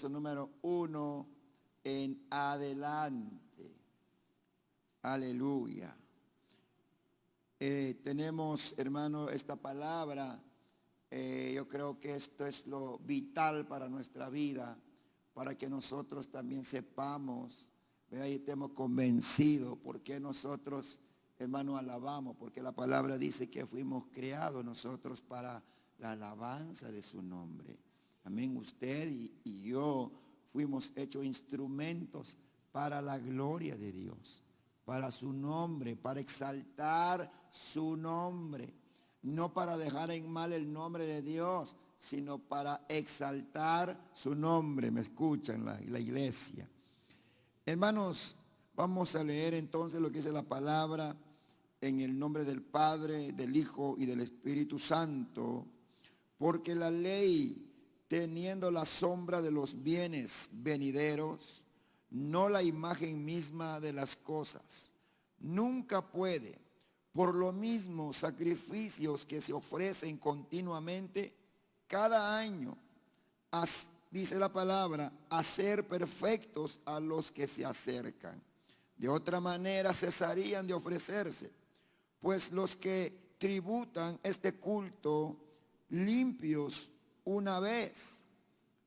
número 1 en adelante. Aleluya. Tenemos, hermano, esta palabra. Yo creo que esto es lo vital para nuestra vida, para que nosotros también sepamos, y estemos convencidos por qué nosotros, hermano, alabamos, porque la palabra dice que fuimos creados nosotros para la alabanza de su nombre. Amén. Usted y yo fuimos hechos instrumentos para la gloria de Dios, para su nombre, para exaltar su nombre. No para dejar en mal el nombre de Dios, sino para exaltar su nombre. Me escuchan la iglesia. Hermanos, vamos a leer entonces lo que dice la palabra en el nombre del Padre, del Hijo y del Espíritu Santo. Porque la ley, teniendo la sombra de los bienes venideros, no la imagen misma de las cosas, nunca puede, por lo mismo, sacrificios que se ofrecen continuamente cada año, dice la palabra, hacer perfectos a los que se acercan. De otra manera cesarían de ofrecerse, pues los que tributan este culto limpios una vez,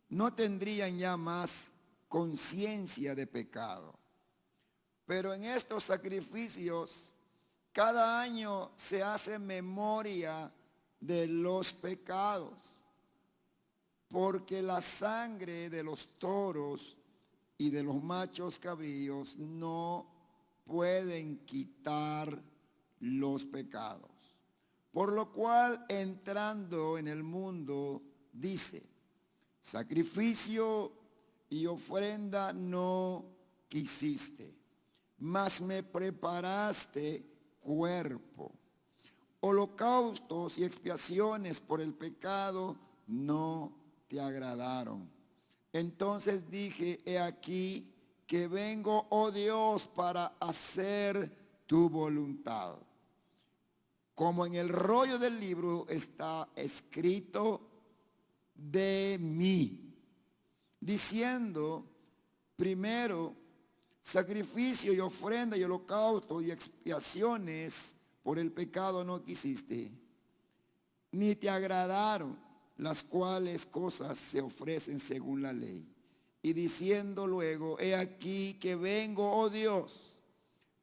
no tendrían ya más conciencia de pecado. Pero en estos sacrificios, cada año se hace memoria de los pecados, porque la sangre de los toros y de los machos cabríos no pueden quitar los pecados. Por lo cual, entrando en el mundo, dice, sacrificio y ofrenda no quisiste, mas me preparaste cuerpo. Holocaustos y expiaciones por el pecado no te agradaron. Entonces dije, he aquí que vengo, oh Dios, para hacer tu voluntad. Como en el rollo del libro está escrito de mí, diciendo, primero, sacrificio y ofrenda y holocausto y expiaciones por el pecado no quisiste, ni te agradaron, las cuales cosas se ofrecen según la ley. Y diciendo luego, he aquí que vengo, oh Dios,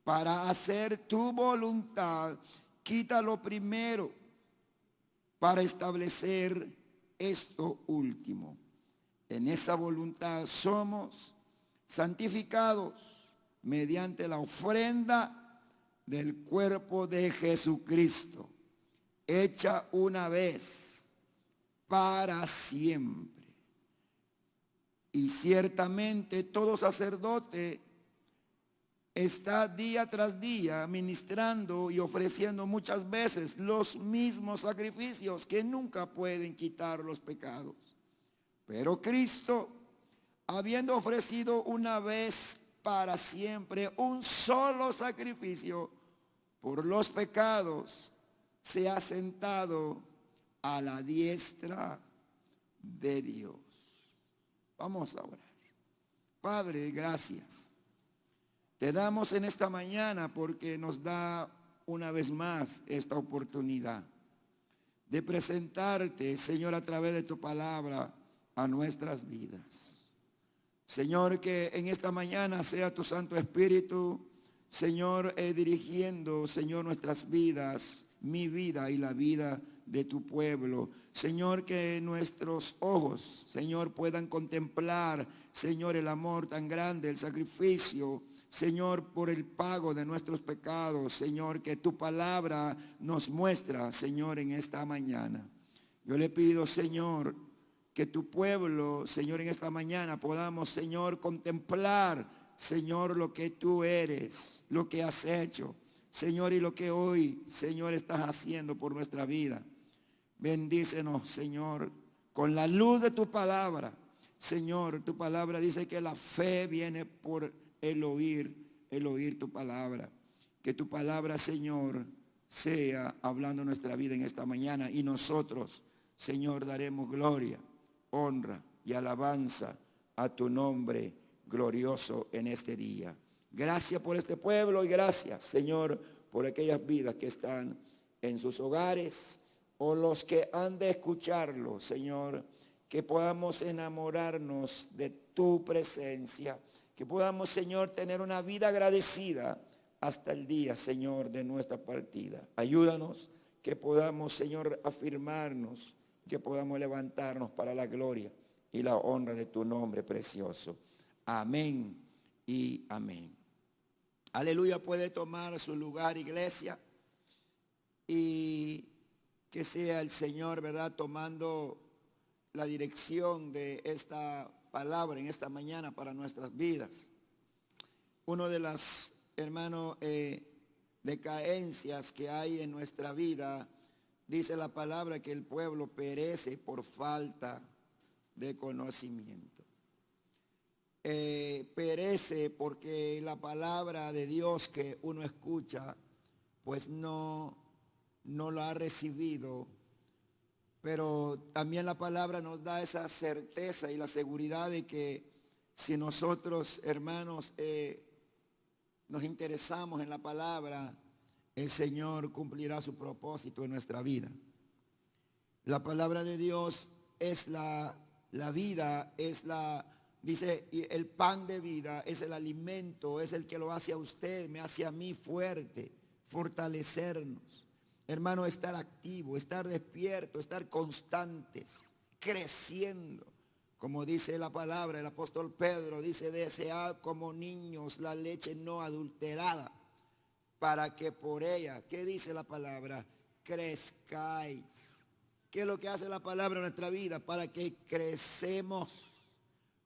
para hacer tu voluntad. Quita lo primero para establecer esto último. En esa voluntad somos santificados mediante la ofrenda del cuerpo de Jesucristo, hecha una vez para siempre. Y ciertamente todo sacerdote está día tras día ministrando y ofreciendo muchas veces los mismos sacrificios que nunca pueden quitar los pecados. Pero Cristo, habiendo ofrecido una vez para siempre un solo sacrificio por los pecados, se ha sentado a la diestra de Dios. Vamos a orar. Padre, gracias. Te damos en esta mañana porque nos da una vez más esta oportunidad de presentarte, Señor, a través de tu palabra a nuestras vidas. Señor, que en esta mañana sea tu Santo Espíritu, Señor, dirigiendo, Señor, nuestras vidas, mi vida y la vida de tu pueblo. Señor, que nuestros ojos, Señor, puedan contemplar, Señor, el amor tan grande, el sacrificio, Señor, por el pago de nuestros pecados. Señor, que tu palabra nos muestra, Señor, en esta mañana. Yo le pido, Señor, que tu pueblo, Señor, en esta mañana podamos, Señor, contemplar, Señor, lo que tú eres, lo que has hecho, Señor, y lo que hoy, Señor, estás haciendo por nuestra vida. Bendícenos, Señor, con la luz de tu palabra. Señor, tu palabra dice que la fe viene por el oír tu palabra. Que tu palabra, Señor, sea hablando nuestra vida en esta mañana. Y nosotros, Señor, daremos gloria, honra y alabanza a tu nombre glorioso en este día. Gracias por este pueblo y gracias, Señor, por aquellas vidas que están en sus hogares o los que han de escucharlo, Señor, que podamos enamorarnos de tu presencia, que podamos, Señor, tener una vida agradecida hasta el día, Señor, de nuestra partida. Ayúdanos que podamos, Señor, afirmarnos, que podamos levantarnos para la gloria y la honra de tu nombre precioso. Amén y amén. Aleluya. Puede tomar su lugar, iglesia, y que sea el Señor, ¿verdad?, tomando la dirección de esta palabra en esta mañana para nuestras vidas. Uno de las, hermanos, decadencias que hay en nuestra vida, dice la palabra que el pueblo perece por falta de conocimiento. Perece porque la palabra de Dios que uno escucha, pues no la ha recibido. Pero también la palabra nos da esa certeza y la seguridad de que si nosotros, hermanos, nos interesamos en la palabra, el Señor cumplirá su propósito en nuestra vida. La palabra de Dios es la vida, dice, el pan de vida, es el alimento, es el que lo hace a usted, me hace a mí fuerte, fortalecernos. Hermano, estar activo, estar despierto, estar constantes, creciendo. Como dice la palabra, el apóstol Pedro dice, desead como niños la leche no adulterada, para que por ella, ¿qué dice la palabra? Crezcáis. ¿Qué es lo que hace la palabra en nuestra vida? Para que crecemos,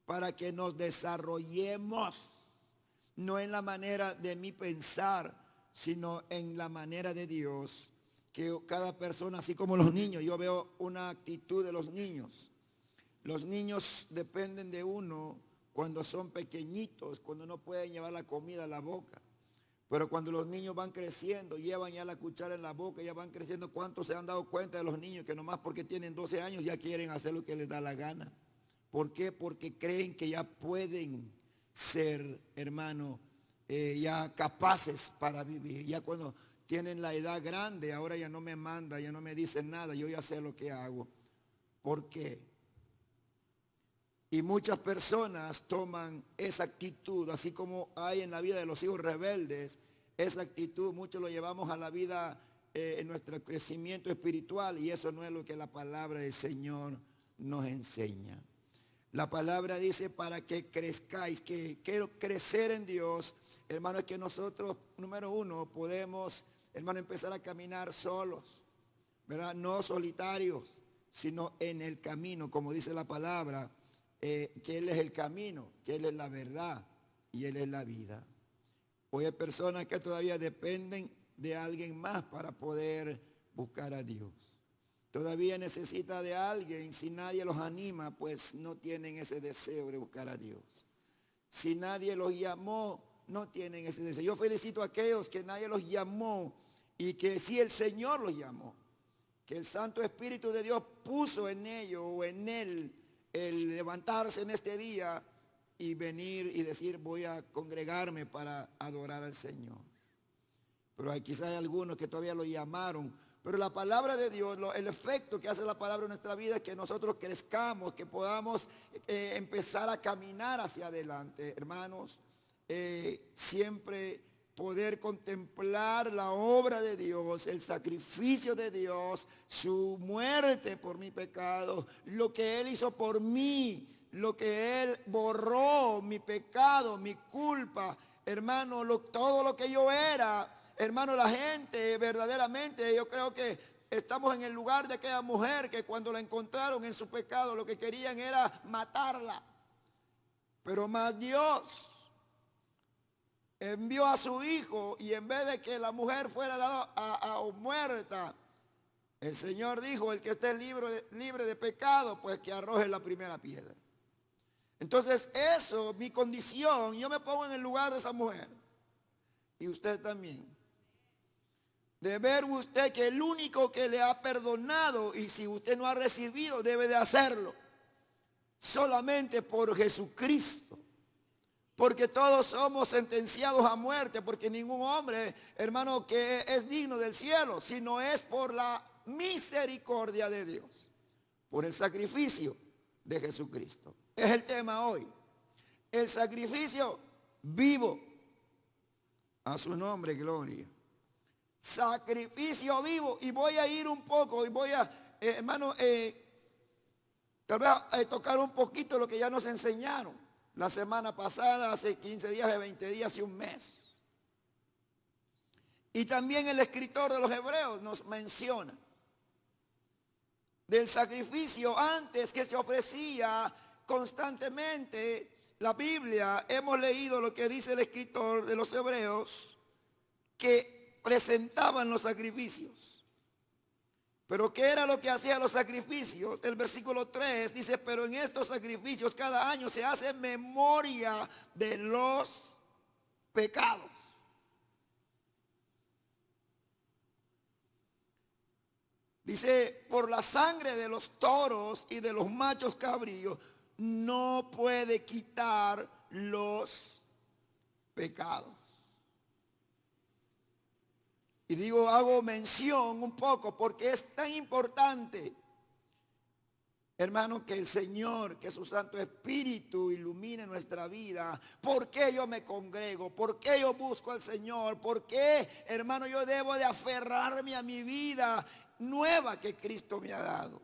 para que nos desarrollemos, no en la manera de mi pensar, sino en la manera de Dios. Que cada persona, así como los niños, yo veo una actitud de los niños. Los niños dependen de uno cuando son pequeñitos, cuando no pueden llevar la comida a la boca. Pero cuando los niños van creciendo, llevan ya la cuchara en la boca, ya van creciendo. ¿Cuántos se han dado cuenta de los niños que nomás porque tienen 12 años ya quieren hacer lo que les da la gana? ¿Por qué? Porque creen que ya pueden ser, hermano, ya capaces para vivir. Ya cuando tienen la edad grande, ahora ya no me manda, ya no me dicen nada, yo ya sé lo que hago. ¿Por qué? Y muchas personas toman esa actitud, así como hay en la vida de los hijos rebeldes, esa actitud muchos lo llevamos a la vida en nuestro crecimiento espiritual, y eso no es lo que la palabra del Señor nos enseña. La palabra dice para que crezcáis, que quiero crecer en Dios, hermano, es que nosotros, número uno, podemos, hermano, empezar a caminar solos, ¿verdad? No solitarios, sino en el camino, como dice la palabra, que Él es el camino, que Él es la verdad y Él es la vida. Hoy hay personas que todavía dependen de alguien más para poder buscar a Dios. Todavía necesita de alguien. Si nadie los anima, pues no tienen ese deseo de buscar a Dios. Si nadie los llamó, no tienen ese deseo. Yo felicito a aquellos que nadie los llamó y que sí el Señor los llamó. Que el Santo Espíritu de Dios puso en ellos o en él el levantarse en este día y venir y decir, voy a congregarme para adorar al Señor. Pero quizás hay algunos que todavía lo llamaron. Pero la palabra de Dios, el efecto que hace la palabra en nuestra vida es que nosotros crezcamos, que podamos empezar a caminar hacia adelante, hermanos. Siempre poder contemplar la obra de Dios, el sacrificio de Dios, su muerte por mi pecado, lo que Él hizo por mí, lo que Él borró, mi pecado, mi culpa, hermano, todo lo que yo era. Hermano, la gente verdaderamente, yo creo que estamos en el lugar de aquella mujer que cuando la encontraron en su pecado, lo que querían era matarla. Pero más Dios envió a su hijo, y en vez de que la mujer fuera dada a muerta, el Señor dijo, el que esté libre de pecado, pues que arroje la primera piedra. Entonces eso, mi condición, yo me pongo en el lugar de esa mujer. Y usted también. De ver usted que el único que le ha perdonado, y si usted no ha recibido, debe de hacerlo. solamente por Jesucristo. Porque todos somos sentenciados a muerte, porque ningún hombre, hermano, que es digno del cielo, sino es por la misericordia de Dios, por el sacrificio de Jesucristo. Es el tema hoy. El sacrificio vivo. A su nombre, gloria. Sacrificio vivo. Y voy a ir un poco y voy a, hermano, tal vez tocar un poquito lo que ya nos enseñaron la semana pasada, hace 15 días, de 20 días y un mes. Y también el escritor de los Hebreos nos menciona del sacrificio antes que se ofrecía constantemente. La Biblia, hemos leído lo que dice el escritor de los Hebreos, que presentaban los sacrificios. Pero ¿qué era lo que hacían los sacrificios? El versículo 3 dice, pero en estos sacrificios cada año se hace memoria de los pecados. Dice, por la sangre de los toros y de los machos cabríos no puede quitar los pecados. Y digo, hago mención un poco porque es tan importante, hermano, que el Señor, que su Santo Espíritu ilumine nuestra vida. ¿Por qué yo me congrego? ¿Por qué yo busco al Señor? ¿Por qué, hermano, yo debo de aferrarme a mi vida nueva que Cristo me ha dado?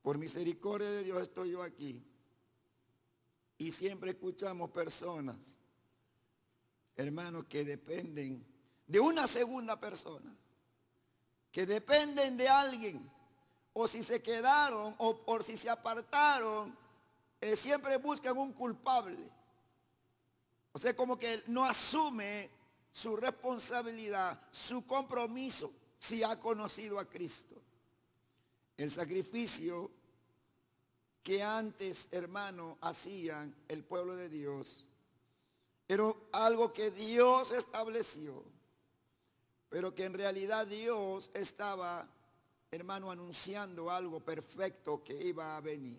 Por misericordia de Dios estoy yo aquí. Y siempre escuchamos personas, hermanos, que dependen de una segunda persona, que dependen de alguien, o si se quedaron, o por si se apartaron, siempre buscan un culpable. O sea, como que no asume su responsabilidad, su compromiso, si ha conocido a Cristo. El sacrificio que antes, hermano, hacían el pueblo de Dios era algo que Dios estableció, pero que en realidad Dios estaba, hermano, anunciando algo perfecto que iba a venir.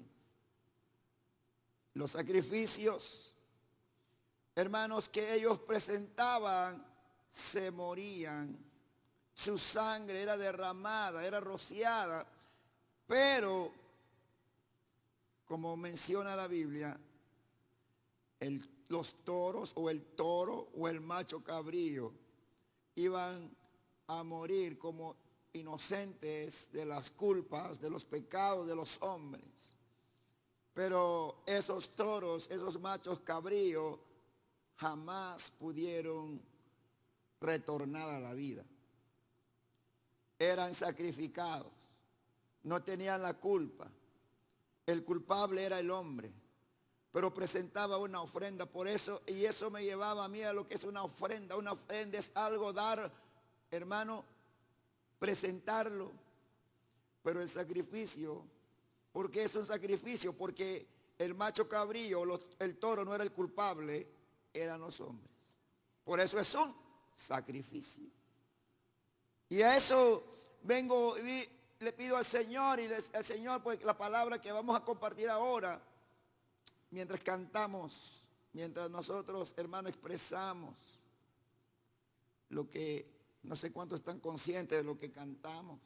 Los sacrificios, hermanos, que ellos presentaban, se morían. Su sangre era derramada, era rociada, pero, como menciona la Biblia, los toros o el toro o el macho cabrío iban a morir como inocentes de las culpas, de los pecados de los hombres. Pero esos toros, esos machos cabríos, jamás pudieron retornar a la vida. Eran sacrificados, no tenían la culpa. El culpable era el hombre, pero presentaba una ofrenda. Por eso, y eso me llevaba a mí a lo que es una ofrenda. Una ofrenda es algo dar, hermano, presentarlo. Pero el sacrificio, ¿por qué es un sacrificio? Porque el macho cabrío, el toro no era el culpable, eran los hombres. Por eso es un sacrificio. Y a eso vengo y le pido al Señor, y al Señor, pues la palabra que vamos a compartir ahora, mientras cantamos, mientras nosotros, hermanos, expresamos lo que, no sé cuántos están conscientes de lo que cantamos.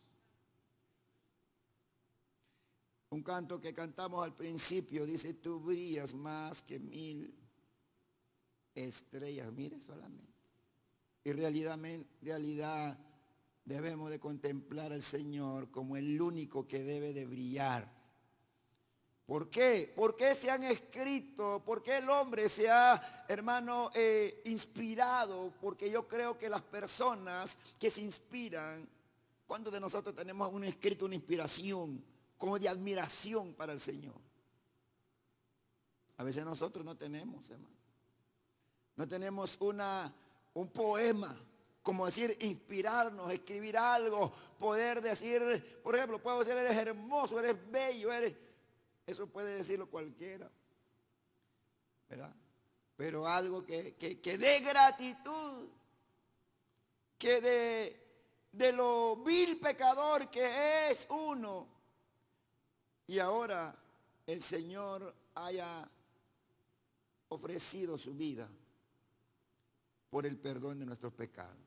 Un canto que cantamos al principio dice, tú brillas más que 1000 estrellas. Mire solamente. Y realidad debemos de contemplar al Señor como el único que debe de brillar. ¿Por qué? ¿Por qué se han escrito? ¿Por qué el hombre se ha, hermano, inspirado? Porque yo creo que las personas que se inspiran, ¿cuántos de nosotros tenemos un escrito, una inspiración como de admiración para el Señor? A veces nosotros no tenemos, hermano. No tenemos un poema, como decir, inspirarnos, escribir algo, poder decir, por ejemplo, puedo decir, eres hermoso, eres bello, eso puede decirlo cualquiera, ¿verdad? Pero algo que dé gratitud, que de lo vil pecador que es uno, y ahora el Señor haya ofrecido su vida por el perdón de nuestros pecados.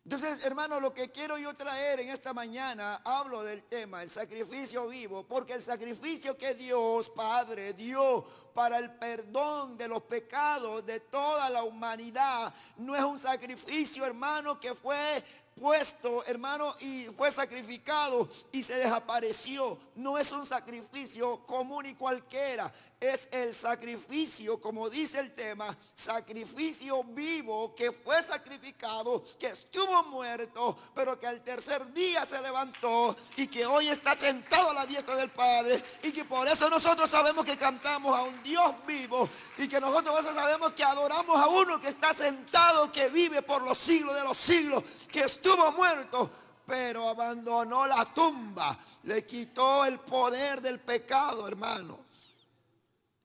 Entonces, hermano, lo que quiero yo traer en esta mañana, hablo del tema, el sacrificio vivo, porque el sacrificio que Dios Padre dio para el perdón de los pecados de toda la humanidad, no es un sacrificio, hermano, que fue puesto, hermano, y fue sacrificado y se desapareció. No es un sacrificio común y cualquiera. Es el sacrificio, como dice el tema, sacrificio vivo, que fue sacrificado, que estuvo muerto, pero que al tercer día se levantó y que hoy está sentado a la diestra del Padre, y que por eso nosotros sabemos que cantamos a un Dios vivo, y que nosotros por eso sabemos que adoramos a uno que está sentado, que vive por los siglos de los siglos, que estuvo muerto, pero abandonó la tumba, le quitó el poder del pecado, hermanos.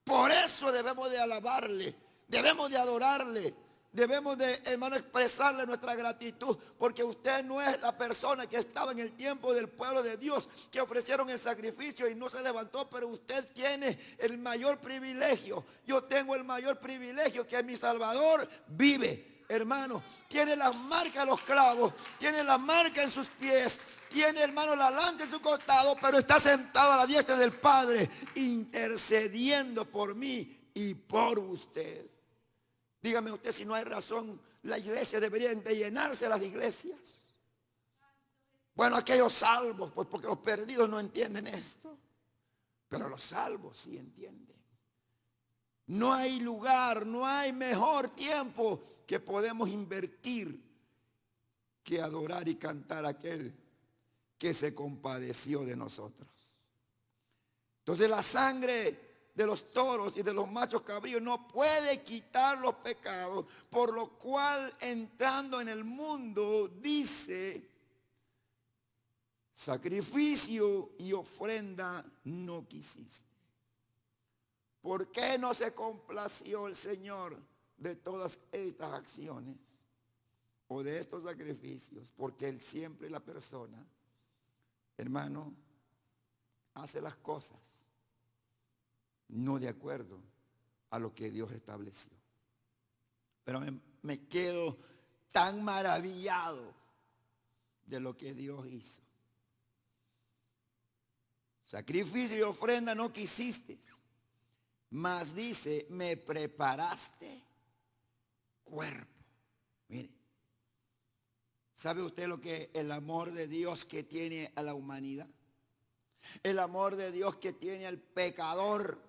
Por eso debemos de alabarle, debemos de adorarle, debemos de, hermano, expresarle nuestra gratitud, porque usted no es la persona que estaba en el tiempo del pueblo de Dios, que ofrecieron el sacrificio y no se levantó, pero usted tiene el mayor privilegio. Yo tengo el mayor privilegio, que mi Salvador vive. Hermano, tiene las marcas de los clavos, tiene la marca en sus pies, tiene, hermano, la lanza en su costado, pero está sentado a la diestra del Padre, intercediendo por mí y por usted. Dígame usted si no hay razón, la iglesia debería de llenarse, las iglesias. Bueno, aquellos salvos, pues porque los perdidos no entienden esto, pero los salvos sí entienden. No hay lugar, no hay mejor tiempo que podemos invertir que adorar y cantar a aquel que se compadeció de nosotros. Entonces la sangre de los toros y de los machos cabríos no puede quitar los pecados, por lo cual, entrando en el mundo, dice: sacrificio y ofrenda no quisiste. ¿Por qué no se complació el Señor de todas estas acciones o de estos sacrificios? Porque Él siempre, la persona, hermano, hace las cosas no de acuerdo a lo que Dios estableció. Pero me quedo tan maravillado de lo que Dios hizo. Sacrificio y ofrenda no quisiste, mas dice: me preparaste cuerpo. Mire, ¿sabe usted lo que el amor de Dios que tiene a la humanidad? El amor de Dios que tiene al pecador.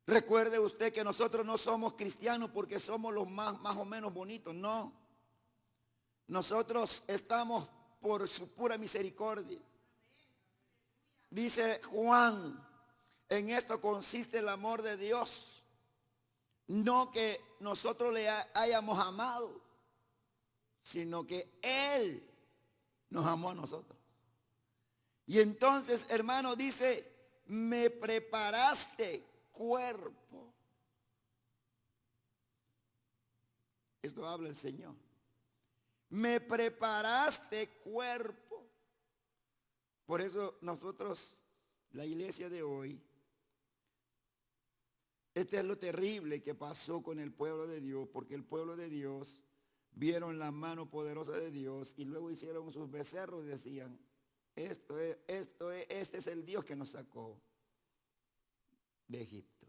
Recuerde usted que nosotros no somos cristianos porque somos los más o menos bonitos, no. Nosotros estamos por su pura misericordia. Dice Juan: en esto consiste el amor de Dios, no que nosotros le hayamos amado, sino que Él nos amó a nosotros. Y entonces, hermano, dice: me preparaste cuerpo. Esto habla el Señor. Me preparaste cuerpo. Por eso nosotros, la iglesia de hoy, este es lo terrible que pasó con el pueblo de Dios, porque el pueblo de Dios vieron la mano poderosa de Dios y luego hicieron sus becerros y decían: este es el Dios que nos sacó de Egipto.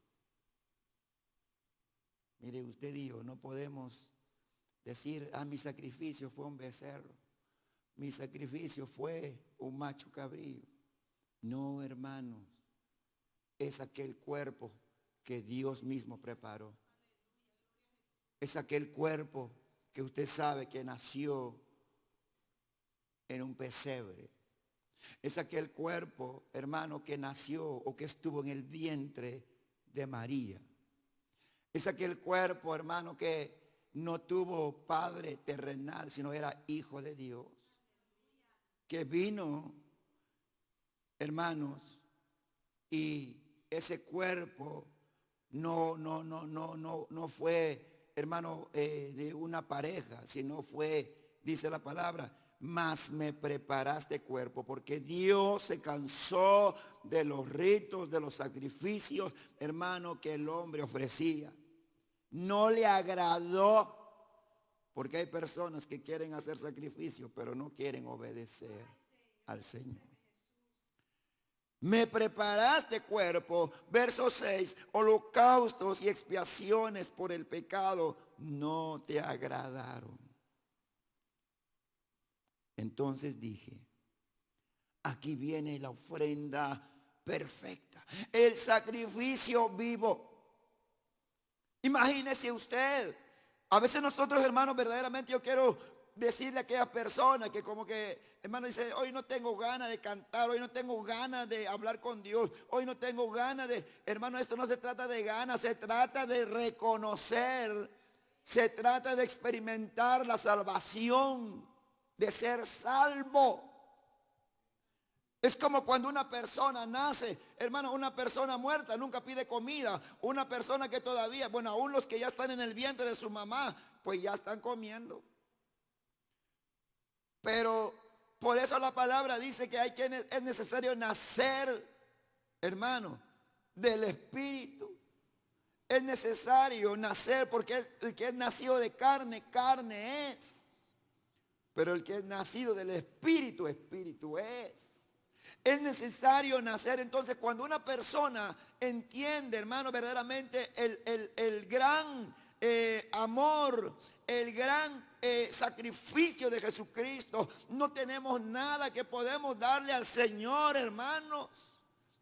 Mire, usted dijo, no podemos decir: mi sacrificio fue un becerro, mi sacrificio fue un macho cabrío. No, hermanos, es aquel cuerpo que Dios mismo preparó. Es aquel cuerpo que usted sabe que nació en un pesebre. Es aquel cuerpo, hermano, que nació o que estuvo en el vientre de María. Es aquel cuerpo, hermano, que no tuvo padre terrenal, sino era hijo de Dios. Que vino, hermanos, y ese cuerpo no fue, hermano, de una pareja, sino fue, dice la palabra, mas me preparaste cuerpo, porque Dios se cansó de los ritos, de los sacrificios, hermano, que el hombre ofrecía. No le agradó, porque hay personas que quieren hacer sacrificios, pero no quieren obedecer al Señor. Me preparaste cuerpo, verso 6, holocaustos y expiaciones por el pecado no te agradaron. Entonces dije, aquí viene la ofrenda perfecta, el sacrificio vivo. Imagínese usted, a veces nosotros, hermanos, verdaderamente yo quiero decirle a aquellas personas que como que, hermano, dice, hoy no tengo ganas de cantar, hoy no tengo ganas de hablar con Dios, hoy no tengo ganas de, hermano, esto no se trata de ganas, se trata de reconocer, se trata de experimentar la salvación, de ser salvo. Es como cuando una persona nace, hermano, una persona muerta nunca pide comida. Una persona que todavía, bueno, aún los que ya están en el vientre de su mamá, pues ya están comiendo. Pero por eso la palabra dice que hay quienes es necesario nacer, hermano, del Espíritu. Es necesario nacer porque el que es nacido de carne, carne es. Pero el que es nacido del Espíritu, Espíritu es. Es necesario nacer. Entonces, cuando una persona entiende, hermano, verdaderamente el gran amor, el gran sacrificio de Jesucristo, no tenemos nada que podemos darle al Señor, hermanos.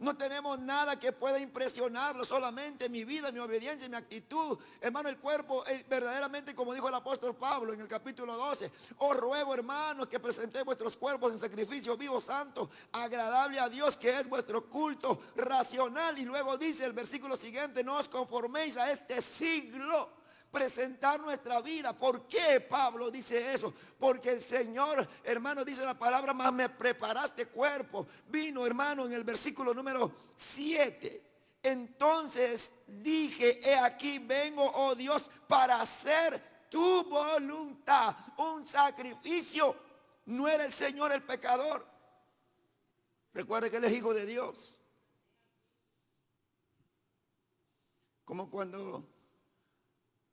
No tenemos nada que pueda impresionarlo, solamente mi vida, mi obediencia y mi actitud. Hermano, el cuerpo verdaderamente, como dijo el apóstol Pablo en el capítulo 12, os ruego, hermanos, que presentéis vuestros cuerpos en sacrificio vivo, santo, agradable a Dios, que es vuestro culto racional. Y luego dice el versículo siguiente, no os conforméis a este siglo. Presentar nuestra vida. ¿Por qué Pablo dice eso? Porque el Señor, hermano, dice la palabra, más me preparaste cuerpo. Vino, hermano, en el versículo número 7. Entonces dije, he aquí vengo, oh Dios, para hacer tu voluntad. Un sacrificio. No era el Señor el pecador. Recuerde que Él es hijo de Dios. Como cuando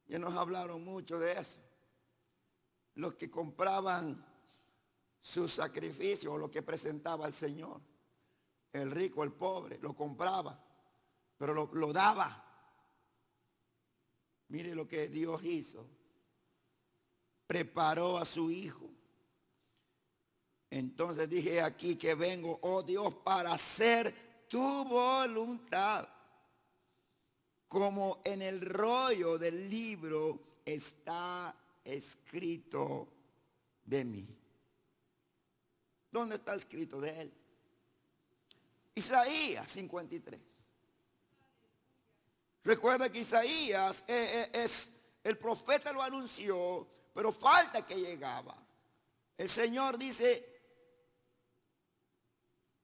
ya nos hablaron mucho de eso. Los que compraban su sacrificio o lo que presentaba el Señor. El rico, el pobre, lo compraba, pero lo daba. Mire lo que Dios hizo. Preparó a su hijo. Entonces dije, aquí que vengo, oh Dios, para hacer tu voluntad. Como en el rollo del libro está escrito de mí. ¿Dónde está escrito de él? Isaías 53. Recuerda que Isaías el profeta lo anunció, pero falta que llegaba. El Señor dice,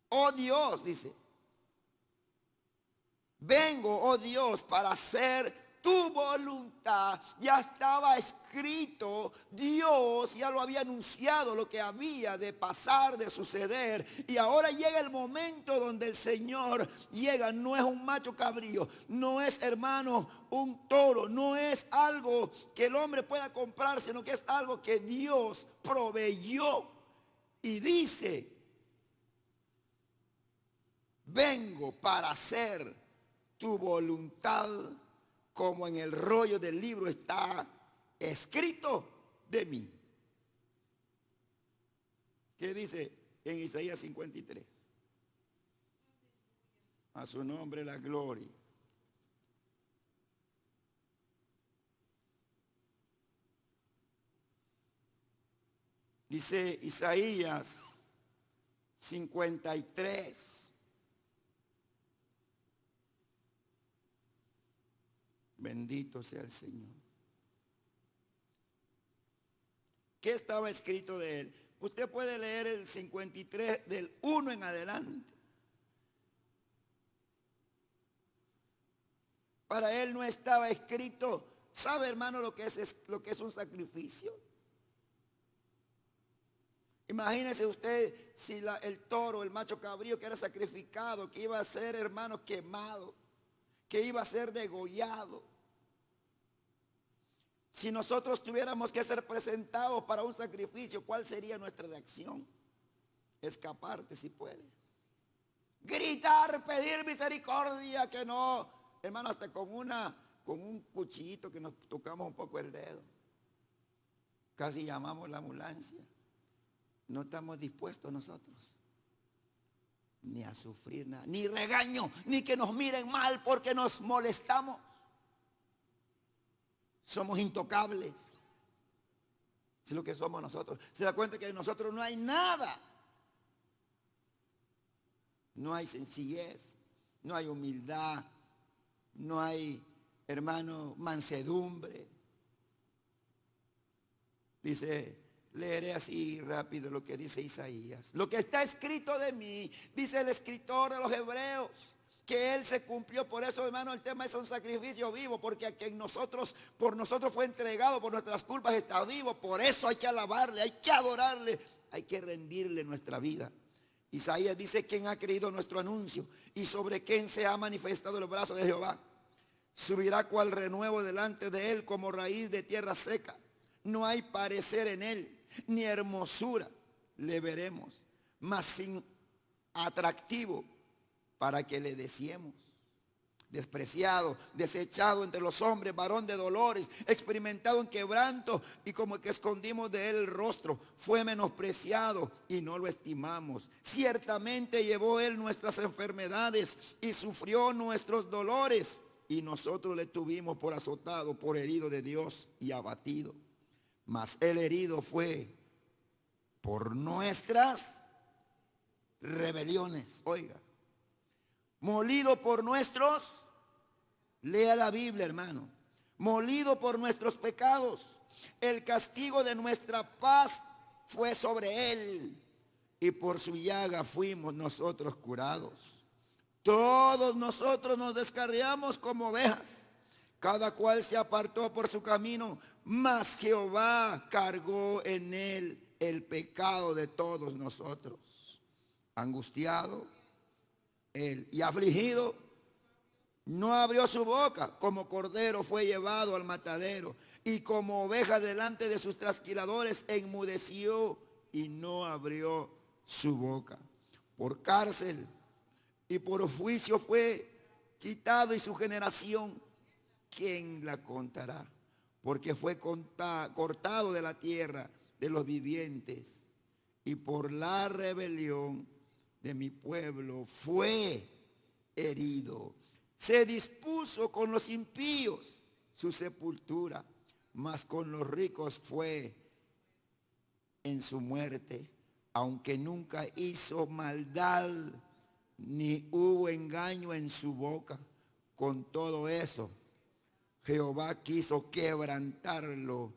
oh Dios, dice, vengo, oh Dios, para hacer tu voluntad. Ya estaba escrito, Dios ya lo había anunciado lo que había de pasar, de suceder. Y ahora llega el momento donde el Señor llega. No es un macho cabrío, no es, hermano, un toro, no es algo que el hombre pueda comprar, sino que es algo que Dios proveyó. Y dice, vengo para hacer tu voluntad, como en el rollo del libro está escrito de mí. ¿Qué dice en Isaías 53? A su nombre la gloria. Dice Isaías 53. Bendito sea el Señor. ¿Qué estaba escrito de él? Usted puede leer el 53 del 1 en adelante. Para él no estaba escrito. ¿Sabe, hermano, lo que es un sacrificio? Imagínese usted si el toro, el macho cabrío que era sacrificado, que iba a ser, hermano, quemado, que iba a ser degollado. Si nosotros tuviéramos que ser presentados para un sacrificio, ¿cuál sería nuestra reacción? Escaparte si puedes. Gritar, pedir misericordia, que no, hermano, hasta con un cuchillito que nos tocamos un poco el dedo. Casi llamamos la ambulancia. No estamos dispuestos nosotros ni a sufrir nada, ni regaño, ni que nos miren mal porque nos molestamos. Somos intocables. Es lo que somos nosotros. Se da cuenta que en nosotros no hay nada. No hay sencillez, no hay humildad, no hay, hermano, mansedumbre. Dice, leeré así rápido lo que dice Isaías. Lo que está escrito de mí, dice el escritor de los Hebreos, que Él se cumplió. Por eso, hermano, el tema es un sacrificio vivo, porque a quien por nosotros fue entregado, por nuestras culpas está vivo. Por eso hay que alabarle, hay que adorarle, hay que rendirle nuestra vida. Isaías dice: ¿quién ha creído nuestro anuncio? ¿Y sobre quién se ha manifestado el brazo de Jehová? Subirá cual renuevo delante de él, como raíz de tierra seca. No hay parecer en él, ni hermosura le veremos, mas sin atractivo para que le deseemos. Despreciado, desechado entre los hombres, varón de dolores, experimentado en quebranto, y como que escondimos de él el rostro. Fue menospreciado y no lo estimamos. Ciertamente llevó él nuestras enfermedades y sufrió nuestros dolores, y nosotros le tuvimos por azotado, por herido de Dios y abatido. Mas el herido fue por nuestras rebeliones. Oiga, molido por nuestros, lea la Biblia, hermano, molido por nuestros pecados. El castigo de nuestra paz fue sobre él, y por su llaga fuimos nosotros curados. Todos nosotros nos descarriamos como ovejas, cada cual se apartó por su camino, mas Jehová cargó en él el pecado de todos nosotros. Angustiado él y afligido, no abrió su boca. Como cordero fue llevado al matadero, y como oveja delante de sus trasquiladores enmudeció y no abrió su boca. Por cárcel y por juicio fue quitado, y su generación, ¿quién la contará? Porque fue cortado de la tierra de los vivientes, y por la rebelión de mi pueblo fue herido. Se dispuso con los impíos su sepultura, mas con los ricos fue en su muerte, aunque nunca hizo maldad, ni hubo engaño en su boca. Con todo eso, Jehová quiso quebrantarlo,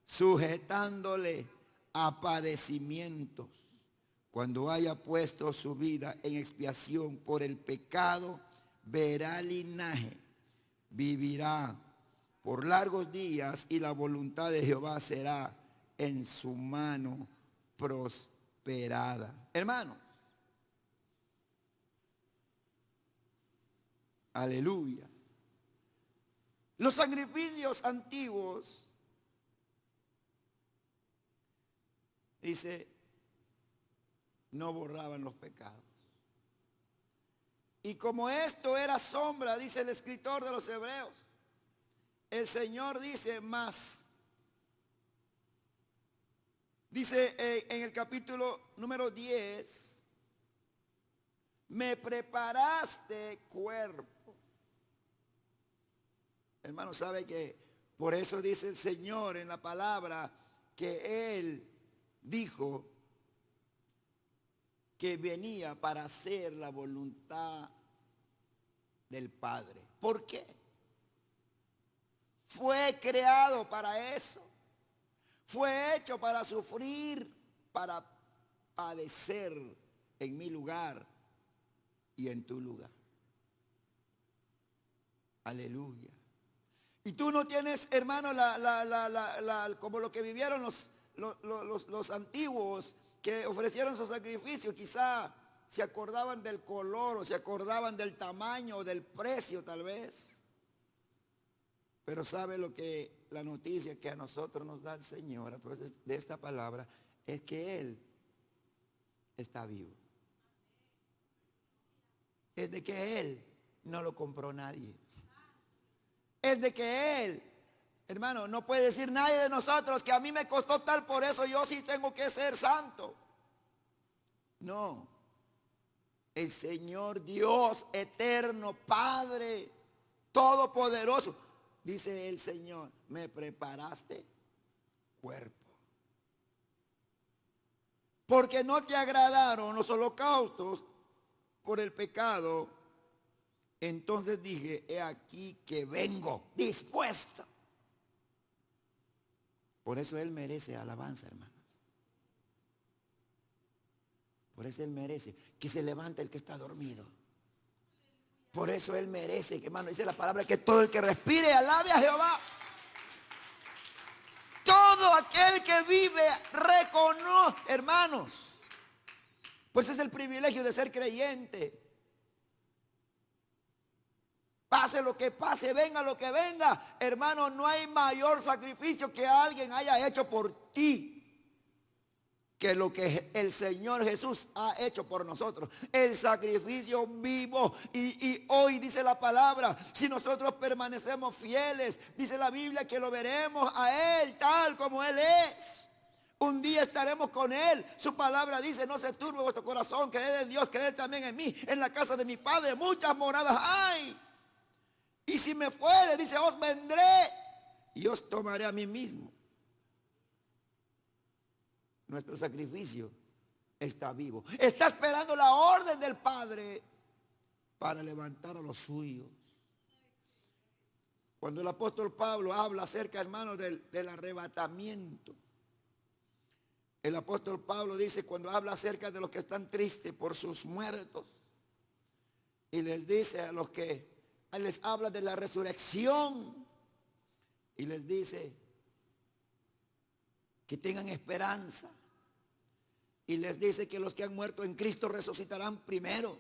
sujetándole a padecimientos. Cuando haya puesto su vida en expiación por el pecado, verá linaje, vivirá por largos días, y la voluntad de Jehová será en su mano prosperada. Hermanos, aleluya. Los sacrificios antiguos, dice, no borraban los pecados. Y como esto era sombra, dice el escritor de los Hebreos, el Señor dice más. Dice en el capítulo número 10, me preparaste cuerpo. Hermano, sabe que por eso dice el Señor en la palabra que Él dijo que venía para hacer la voluntad del Padre. ¿Por qué? Fue creado para eso. Fue hecho para sufrir, para padecer en mi lugar y en tu lugar. Aleluya. Y tú no tienes, hermano, como lo que vivieron los antiguos, que ofrecieron su sacrificio, quizá se acordaban del color o se acordaban del tamaño o del precio tal vez. Pero sabe lo que la noticia que a nosotros nos da el Señor a través de esta palabra es que Él está vivo. Es de que Él no lo compró nadie. Es de que Él, hermano, no puede decir nadie de nosotros que a mí me costó tal, por eso yo sí tengo que ser santo. No. El Señor Dios eterno, Padre, todopoderoso, dice el Señor, me preparaste cuerpo. Porque no te agradaron los holocaustos por el pecado. Entonces dije, he aquí que vengo dispuesto. Por eso Él merece alabanza, hermanos. Por eso Él merece que se levante el que está dormido. Por eso Él merece, que, hermano, dice la palabra, que todo el que respire alabe a Jehová. Todo aquel que vive reconoce, hermanos. Pues es el privilegio de ser creyente. Pase lo que pase, venga lo que venga, hermano, no hay mayor sacrificio que alguien haya hecho por ti que lo que el Señor Jesús ha hecho por nosotros. El sacrificio vivo. Y hoy dice la palabra, si nosotros permanecemos fieles, dice la Biblia que lo veremos a Él tal como Él es. Un día estaremos con Él. Su palabra dice, no se turbe vuestro corazón, creed en Dios, creed también en mí. En la casa de mi Padre muchas moradas hay. Y si me fuere, dice, os vendré y os tomaré a mí mismo. Nuestro sacrificio está vivo. Está esperando la orden del Padre para levantar a los suyos. Cuando el apóstol Pablo habla acerca, hermanos, del arrebatamiento, el apóstol Pablo dice, cuando habla acerca de los que están tristes por sus muertos, y les dice a los que les habla de la resurrección, y les dice que tengan esperanza, y les dice que los que han muerto en Cristo resucitarán primero,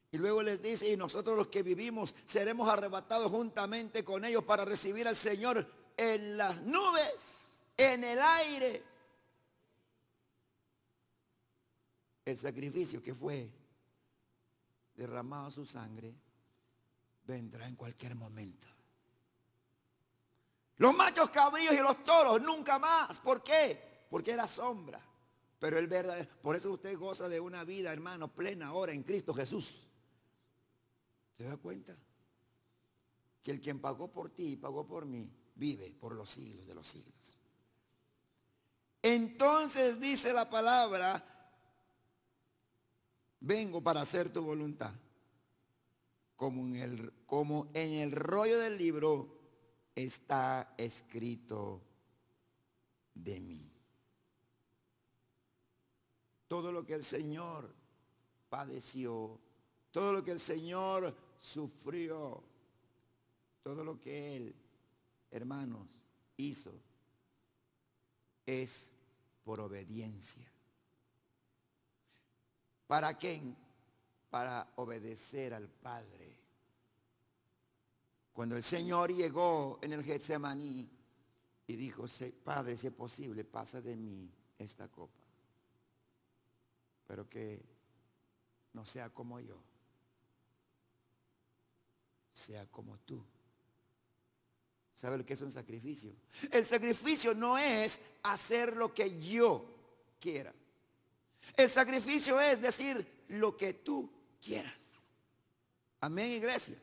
y luego les dice, y nosotros los que vivimos seremos arrebatados juntamente con ellos para recibir al Señor en las nubes, en el aire. El sacrificio que fue derramado su sangre vendrá en cualquier momento. Los machos cabríos y los toros nunca más. ¿Por qué? Porque era sombra. Pero el verdadero, por eso usted goza de una vida, hermano, plena ahora en Cristo Jesús. ¿Se da cuenta? Que el quien pagó por ti y pagó por mí vive por los siglos de los siglos. Entonces dice la palabra, vengo para hacer tu voluntad. Como en el rollo del libro está escrito de mí. Todo lo que el Señor padeció, todo lo que el Señor sufrió, todo lo que Él, hermanos, hizo, es por obediencia. ¿Para quién? Para obedecer al Padre. Cuando el Señor llegó en el Getsemaní y dijo, Padre, si es posible, pasa de mí esta copa, pero que no sea como yo, sea como tú. ¿Sabe lo que es un sacrificio? El sacrificio no es hacer lo que yo quiera. El sacrificio es decir lo que tú quieras. Amén, iglesia.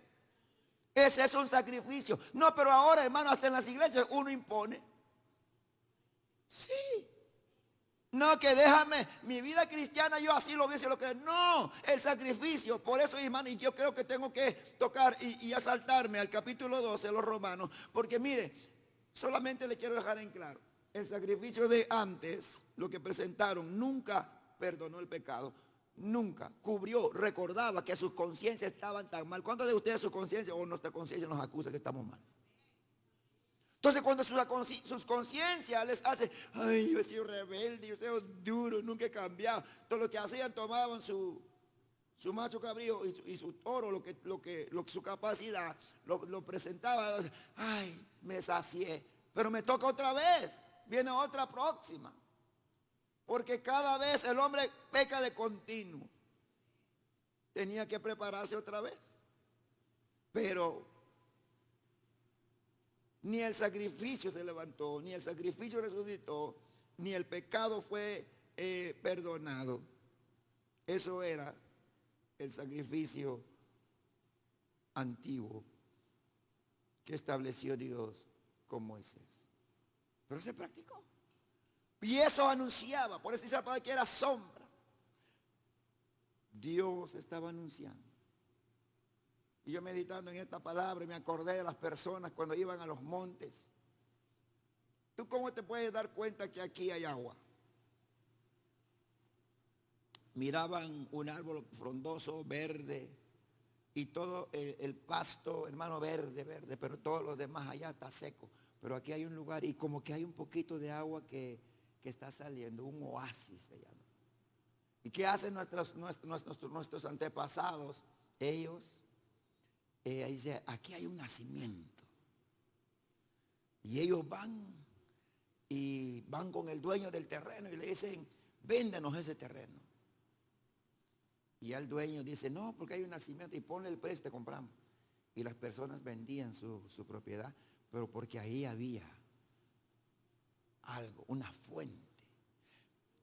Ese es un sacrificio. No, pero ahora, hermano, hasta en las iglesias uno impone. Sí. No, que déjame, mi vida cristiana yo así lo veo, lo que no, el sacrificio. Por eso, hermano, y yo creo que tengo que tocar y asaltarme al capítulo 12 de los Romanos. Porque mire, solamente le quiero dejar en claro, el sacrificio de antes, lo que presentaron, nunca perdonó el pecado. Nunca cubrió, recordaba que sus conciencias estaban tan mal. ¿Cuántos de ustedes su conciencia o nuestra conciencia nos acusa que estamos mal? Entonces cuando sus conciencias les hace, ay, yo he sido rebelde, yo he sido duro, nunca he cambiado. Todo lo que hacían, tomaban su macho cabrío y su toro, lo que su capacidad, lo presentaba. Ay, me sacié, pero me toca otra vez, viene otra próxima. Porque cada vez el hombre peca de continuo. Tenía que prepararse otra vez. Pero ni el sacrificio se levantó, ni el sacrificio resucitó, ni el pecado fue perdonado. Eso era el sacrificio antiguo que estableció Dios con Moisés. Pero se practicó. Y eso anunciaba, por eso dice la palabra que era sombra. Dios estaba anunciando. Y yo meditando en esta palabra me acordé de las personas cuando iban a los montes. ¿Tú cómo te puedes dar cuenta que aquí hay agua? Miraban un árbol frondoso, verde, y todo el pasto, hermano, verde, pero todos los demás allá está seco. Pero aquí hay un lugar y como que hay un poquito de agua que está saliendo, un oasis se llama. ¿Y qué hacen nuestros antepasados? Ellos, ahí dice, aquí hay un nacimiento. Y ellos van con el dueño del terreno y le dicen, véndanos ese terreno. Y el dueño dice, no, porque hay un nacimiento y ponle el precio, te compramos. Y las personas vendían su propiedad, pero porque ahí había algo, una fuente.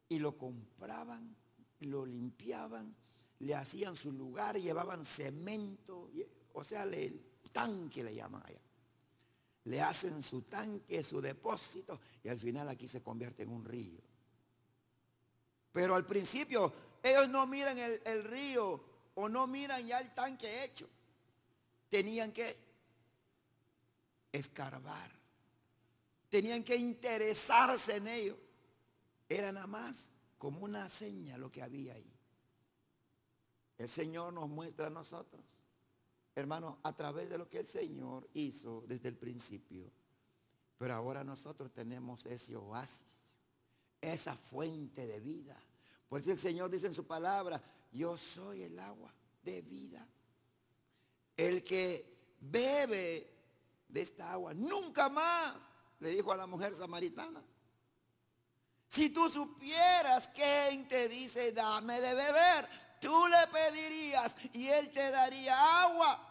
Y lo compraban, lo limpiaban, le hacían su lugar, llevaban cemento, o sea, el tanque le llaman allá. Le hacen su tanque, su depósito, y al final aquí se convierte en un río. Pero al principio ellos no miran el río o no miran ya el tanque hecho. Tenían que escarbar. Tenían que interesarse en ello. Era nada más como una seña lo que había ahí. El Señor nos muestra a nosotros, hermanos, a través de lo que el Señor hizo desde el principio. Pero ahora nosotros tenemos ese oasis, esa fuente de vida. Por eso el Señor dice en su palabra, yo soy el agua de vida. El que bebe de esta agua nunca más, le dijo a la mujer samaritana. Si tú supieras quién te dice dame de beber, tú le pedirías y él te daría agua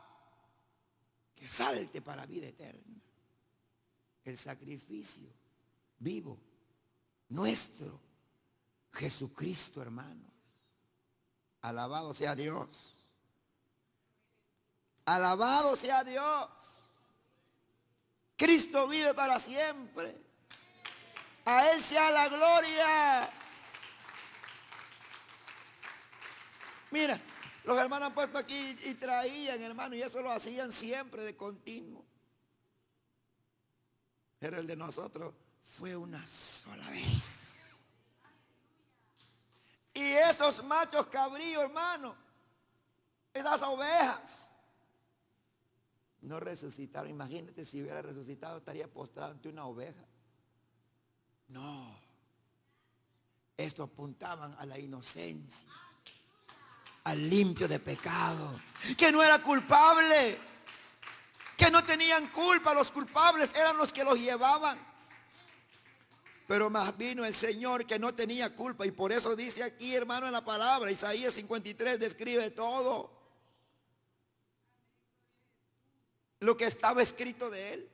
que salte para vida eterna. El sacrificio vivo nuestro Jesucristo, hermano. Alabado sea Dios. Alabado sea Dios. Cristo vive para siempre. A Él sea la gloria. Mira, los hermanos han puesto aquí y traían, hermano, y eso lo hacían siempre de continuo. Pero el de nosotros fue una sola vez. Y esos machos cabríos, hermano, esas ovejas, no resucitaron. Imagínate si hubiera resucitado, estaría postrado ante una oveja. No. Esto apuntaban a la inocencia, al limpio de pecado, que no era culpable, que no tenían culpa. Los culpables eran los que los llevaban. Pero más vino el Señor que no tenía culpa. Y por eso dice aquí, hermano, en la palabra, Isaías 53 describe todo lo que estaba escrito de él.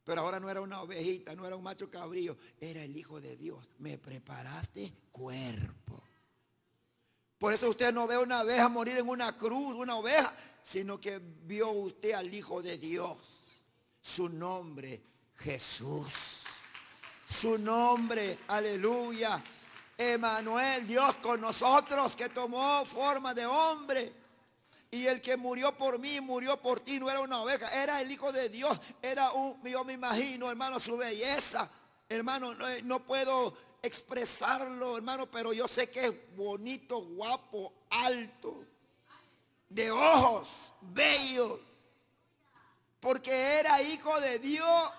Pero ahora no era una ovejita, no era un macho cabrío, era el Hijo de Dios. Me preparaste cuerpo. Por eso usted no ve una oveja morir en una cruz, una oveja, sino que vio usted al Hijo de Dios. Su nombre, Jesús. Su nombre, aleluya, Emanuel, Dios con nosotros, que tomó forma de hombre. Y el que murió por mí, murió por ti, no era una oveja, era el Hijo de Dios. Era yo me imagino, hermano, su belleza. Hermano, no puedo expresarlo, hermano, pero yo sé que es bonito, guapo, alto, de ojos bellos. porque era hijo de Dios.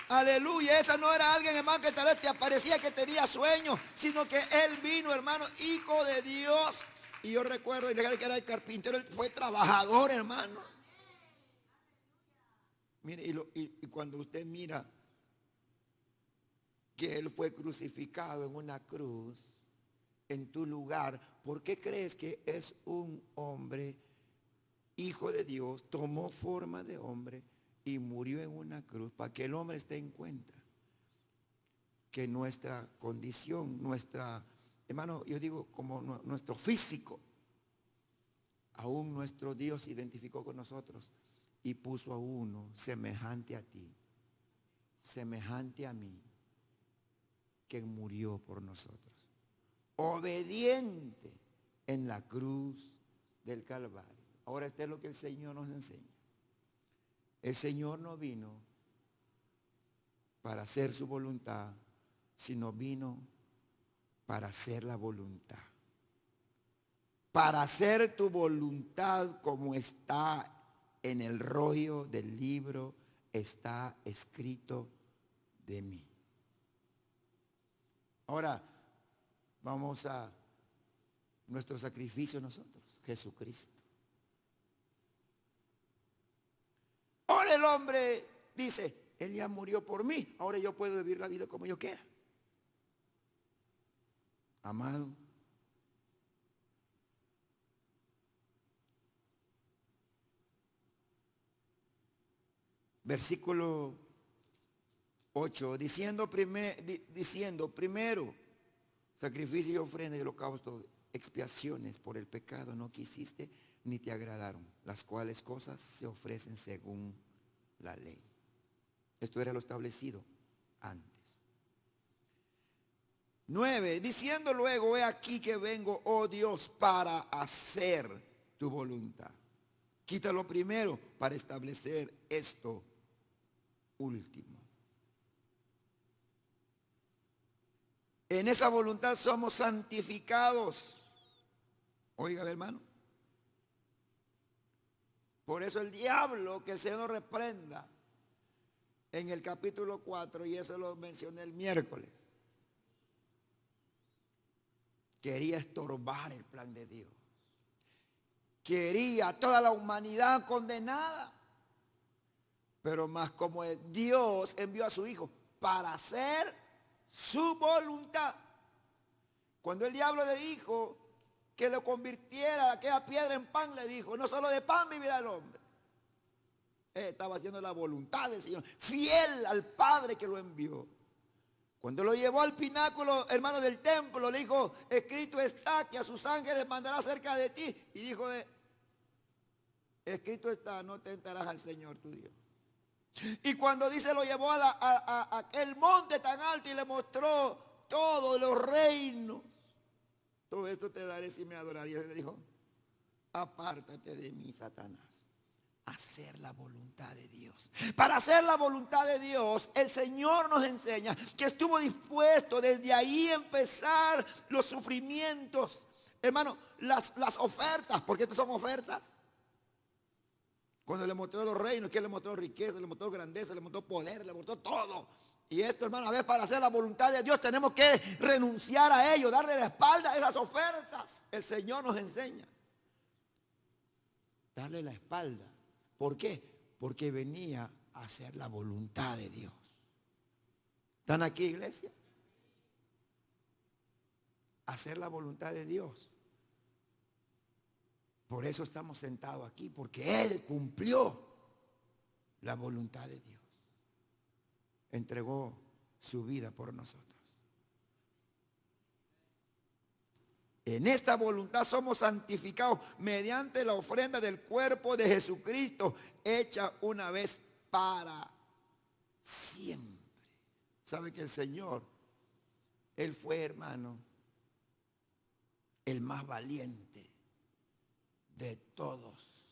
Aleluya. Esa no era alguien, hermano, que tal vez te aparecía que tenía sueños, sino que él vino, hermano, hijo de Dios. Y yo recuerdo que era el carpintero, él fue trabajador, hermano. Mire, y cuando usted mira que él fue crucificado en una cruz en tu lugar, ¿por qué crees que es un hombre, hijo de Dios, tomó forma de hombre y murió en una cruz? Para que el hombre esté en cuenta que nuestra condición, hermano, yo digo como nuestro físico, aún nuestro Dios se identificó con nosotros y puso a uno semejante a ti, semejante a mí, que murió por nosotros, obediente en la cruz del Calvario. Ahora esto es lo que el Señor nos enseña. El Señor no vino para hacer su voluntad, sino vino para hacer la voluntad. Para hacer tu voluntad como está en el rollo del libro, está escrito de mí. Ahora vamos a nuestro sacrificio nosotros, Jesucristo. Ahora el hombre dice, él ya murió por mí, ahora yo puedo vivir la vida como yo quiera. Amado, versículo 8, diciendo primero, sacrificio y ofrenda y holocausto, expiaciones por el pecado no quisiste ni te agradaron, las cuales cosas se ofrecen según la ley. Esto era lo establecido antes. 9, diciendo luego, he aquí que vengo, oh Dios, para hacer tu voluntad. Quítalo primero para establecer esto último. En esa voluntad somos santificados. Oiga, hermano. Por eso el diablo, que el Señor nos reprenda, en el capítulo 4, y eso lo mencioné el miércoles, quería estorbar el plan de Dios. Quería a toda la humanidad condenada. Pero más como Dios envió a su Hijo para hacer su voluntad. Cuando el diablo le dijo que lo convirtiera aquella piedra en pan, le dijo, no solo de pan vivirá el hombre. Estaba haciendo la voluntad del Señor, fiel al Padre que lo envió. Cuando lo llevó al pináculo, hermano, del templo, le dijo, escrito está que a sus ángeles mandará cerca de ti. Y dijo, escrito está, no tentarás al Señor tu Dios. Y cuando dice, lo llevó a aquel monte tan alto y le mostró todos los reinos. Todo esto te daré si me adorarías. Y le dijo, apártate de mí, Satanás. Hacer la voluntad de Dios. Para hacer la voluntad de Dios, el Señor nos enseña que estuvo dispuesto desde ahí a empezar los sufrimientos. Hermano, las ofertas, porque estas son ofertas. Cuando le mostró los reinos, que le mostró riqueza, le mostró grandeza, le mostró poder, le mostró todo. Y esto, hermano, a ver, para hacer la voluntad de Dios tenemos que renunciar a ello, darle la espalda a esas ofertas. El Señor nos enseña. Darle la espalda. ¿Por qué? Porque venía a hacer la voluntad de Dios. ¿Están aquí, iglesia? Hacer la voluntad de Dios. Por eso estamos sentados aquí, porque Él cumplió la voluntad de Dios. Entregó su vida por nosotros. En esta voluntad somos santificados mediante la ofrenda del cuerpo de Jesucristo, hecha una vez para siempre. ¿Sabe que el Señor, Él fue, hermano, el más valiente de todos?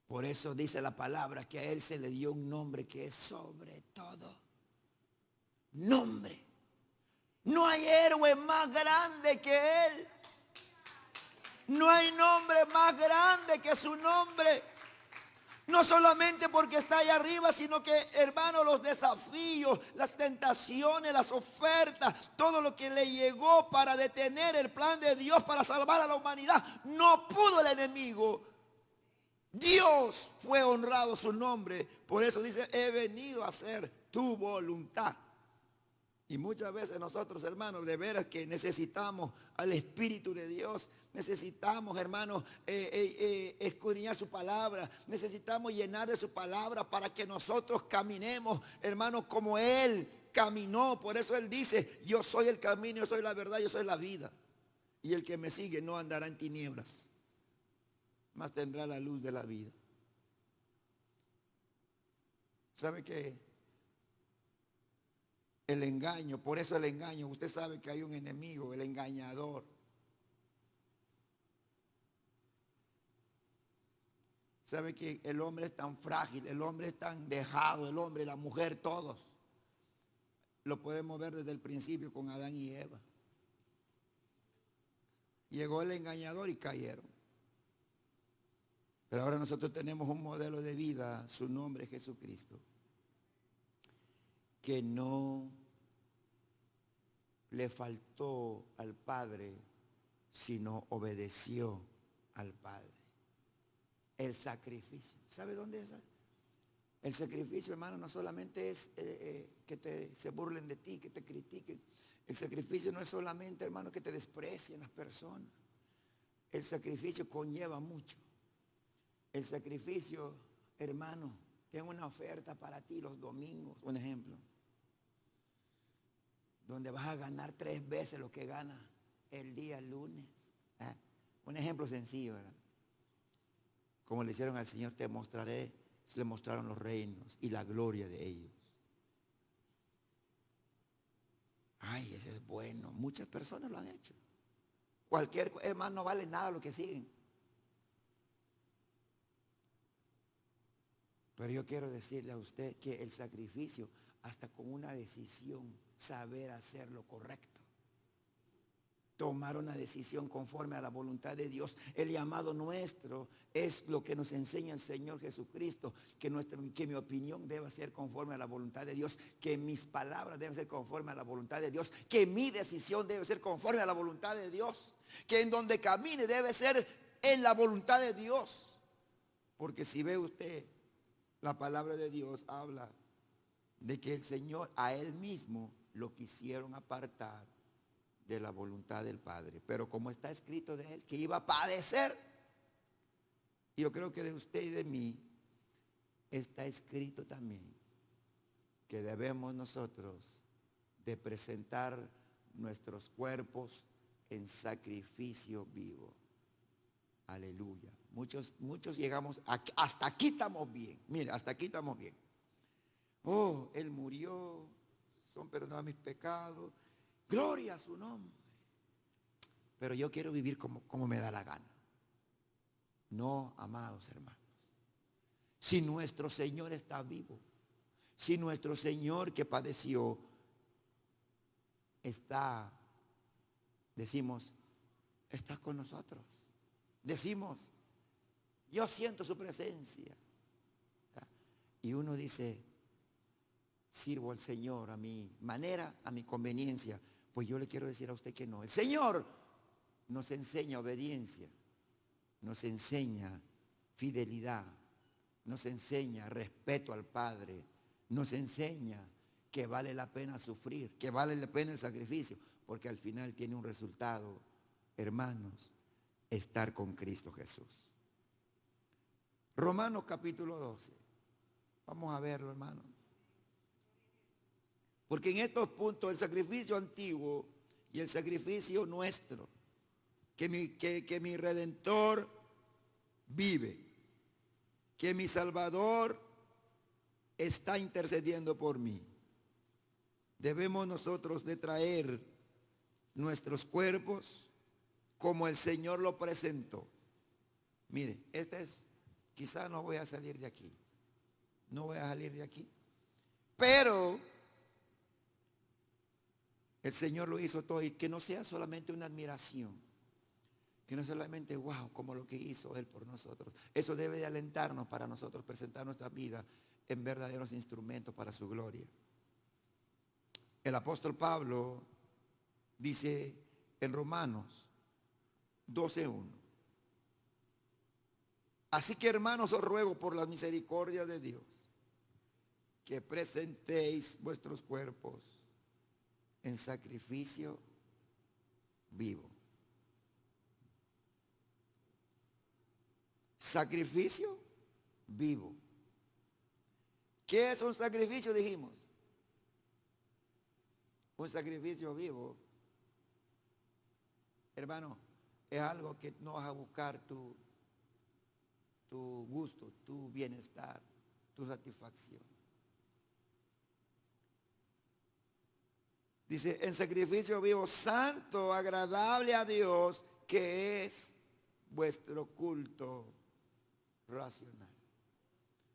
Por eso dice la palabra que a Él se le dio un nombre que es sobre todo nombre. No hay héroe más grande que Él. No hay nombre más grande que su nombre. No solamente porque está allá arriba, sino que, hermano, los desafíos, las tentaciones, las ofertas, todo lo que le llegó para detener el plan de Dios para salvar a la humanidad, no pudo el enemigo. Dios fue honrado su nombre. Por eso dice, he venido a hacer tu voluntad. Y muchas veces nosotros, hermanos, de veras que necesitamos al Espíritu de Dios. Necesitamos, hermanos, escudriñar su palabra. Necesitamos llenar de su palabra para que nosotros caminemos, hermanos, como Él caminó. Por eso Él dice, yo soy el camino, yo soy la verdad, yo soy la vida. Y el que me sigue no andará en tinieblas, mas tendrá la luz de la vida. ¿Sabe qué? El engaño, por eso el engaño, usted sabe que hay un enemigo, el engañador. Sabe que el hombre es tan frágil, el hombre es tan dejado, el hombre, la mujer, todos. Lo podemos ver desde el principio con Adán y Eva. Llegó el engañador y cayeron. Pero ahora nosotros tenemos un modelo de vida, su nombre es Jesucristo, que no le faltó al Padre, sino obedeció al Padre. El sacrificio. ¿Sabe dónde es? El sacrificio, hermano, no solamente es que se burlen de ti, que te critiquen. El sacrificio no es solamente, hermano, que te desprecien las personas. El sacrificio conlleva mucho. El sacrificio, hermano, tengo una oferta para ti los domingos, un ejemplo, donde vas a ganar 3 veces lo que gana el día lunes. Un ejemplo sencillo, ¿verdad? Como le hicieron al Señor, te mostraré, le mostraron los reinos y la gloria de ellos. Ay, ese es bueno. Muchas personas lo han hecho. Cualquier, es más, no vale nada lo que siguen. Pero yo quiero decirle a usted que el sacrificio, hasta con una decisión, saber hacer lo correcto, tomar una decisión conforme a la voluntad de Dios. El llamado nuestro es lo que nos enseña el Señor Jesucristo, que mi opinión debe ser conforme a la voluntad de Dios, que mis palabras deben ser conforme a la voluntad de Dios, que mi decisión debe ser conforme a la voluntad de Dios, que en donde camine debe ser en la voluntad de Dios. Porque si ve usted, la palabra de Dios habla de que el Señor a Él mismo lo quisieron apartar de la voluntad del Padre. Pero como está escrito de Él que iba a padecer, yo creo que de usted y de mí está escrito también que debemos nosotros de presentar nuestros cuerpos en sacrificio vivo. Aleluya. Muchos llegamos, hasta aquí estamos bien. Mire, hasta aquí estamos bien. Oh, Él murió, son perdonados mis pecados. Gloria a su nombre. Pero yo quiero vivir como me da la gana. No, amados hermanos. Si nuestro Señor está vivo, si nuestro Señor que padeció está, decimos, está con nosotros. Decimos, yo siento su presencia. Y uno dice, sirvo al Señor a mi manera, a mi conveniencia. Pues yo le quiero decir a usted que no. El Señor nos enseña obediencia, nos enseña fidelidad, nos enseña respeto al Padre, nos enseña que vale la pena sufrir, que vale la pena el sacrificio, porque al final tiene un resultado, hermanos, estar con Cristo Jesús. Romanos capítulo 12. Vamos a verlo, hermano. Porque en estos puntos el sacrificio antiguo y el sacrificio nuestro, que mi Redentor vive, que mi Salvador está intercediendo por mí. Debemos nosotros de traer nuestros cuerpos como el Señor lo presentó. Mire, quizá no voy a salir de aquí. No voy a salir de aquí. Pero el Señor lo hizo todo, y que no sea solamente una admiración, Que no solamente, wow, como lo que hizo Él por nosotros. Eso debe de alentarnos para nosotros presentar nuestra vida en verdaderos instrumentos para su gloria. El apóstol Pablo dice en Romanos 12:1. Así que, hermanos, os ruego por la misericordia de Dios que presentéis vuestros cuerpos en sacrificio vivo. Sacrificio vivo. ¿Qué es un sacrificio? Dijimos. Un sacrificio vivo, hermano, es algo que no vas a buscar tu gusto, tu bienestar, tu satisfacción. Dice, en sacrificio vivo, santo, agradable a Dios, que es vuestro culto racional.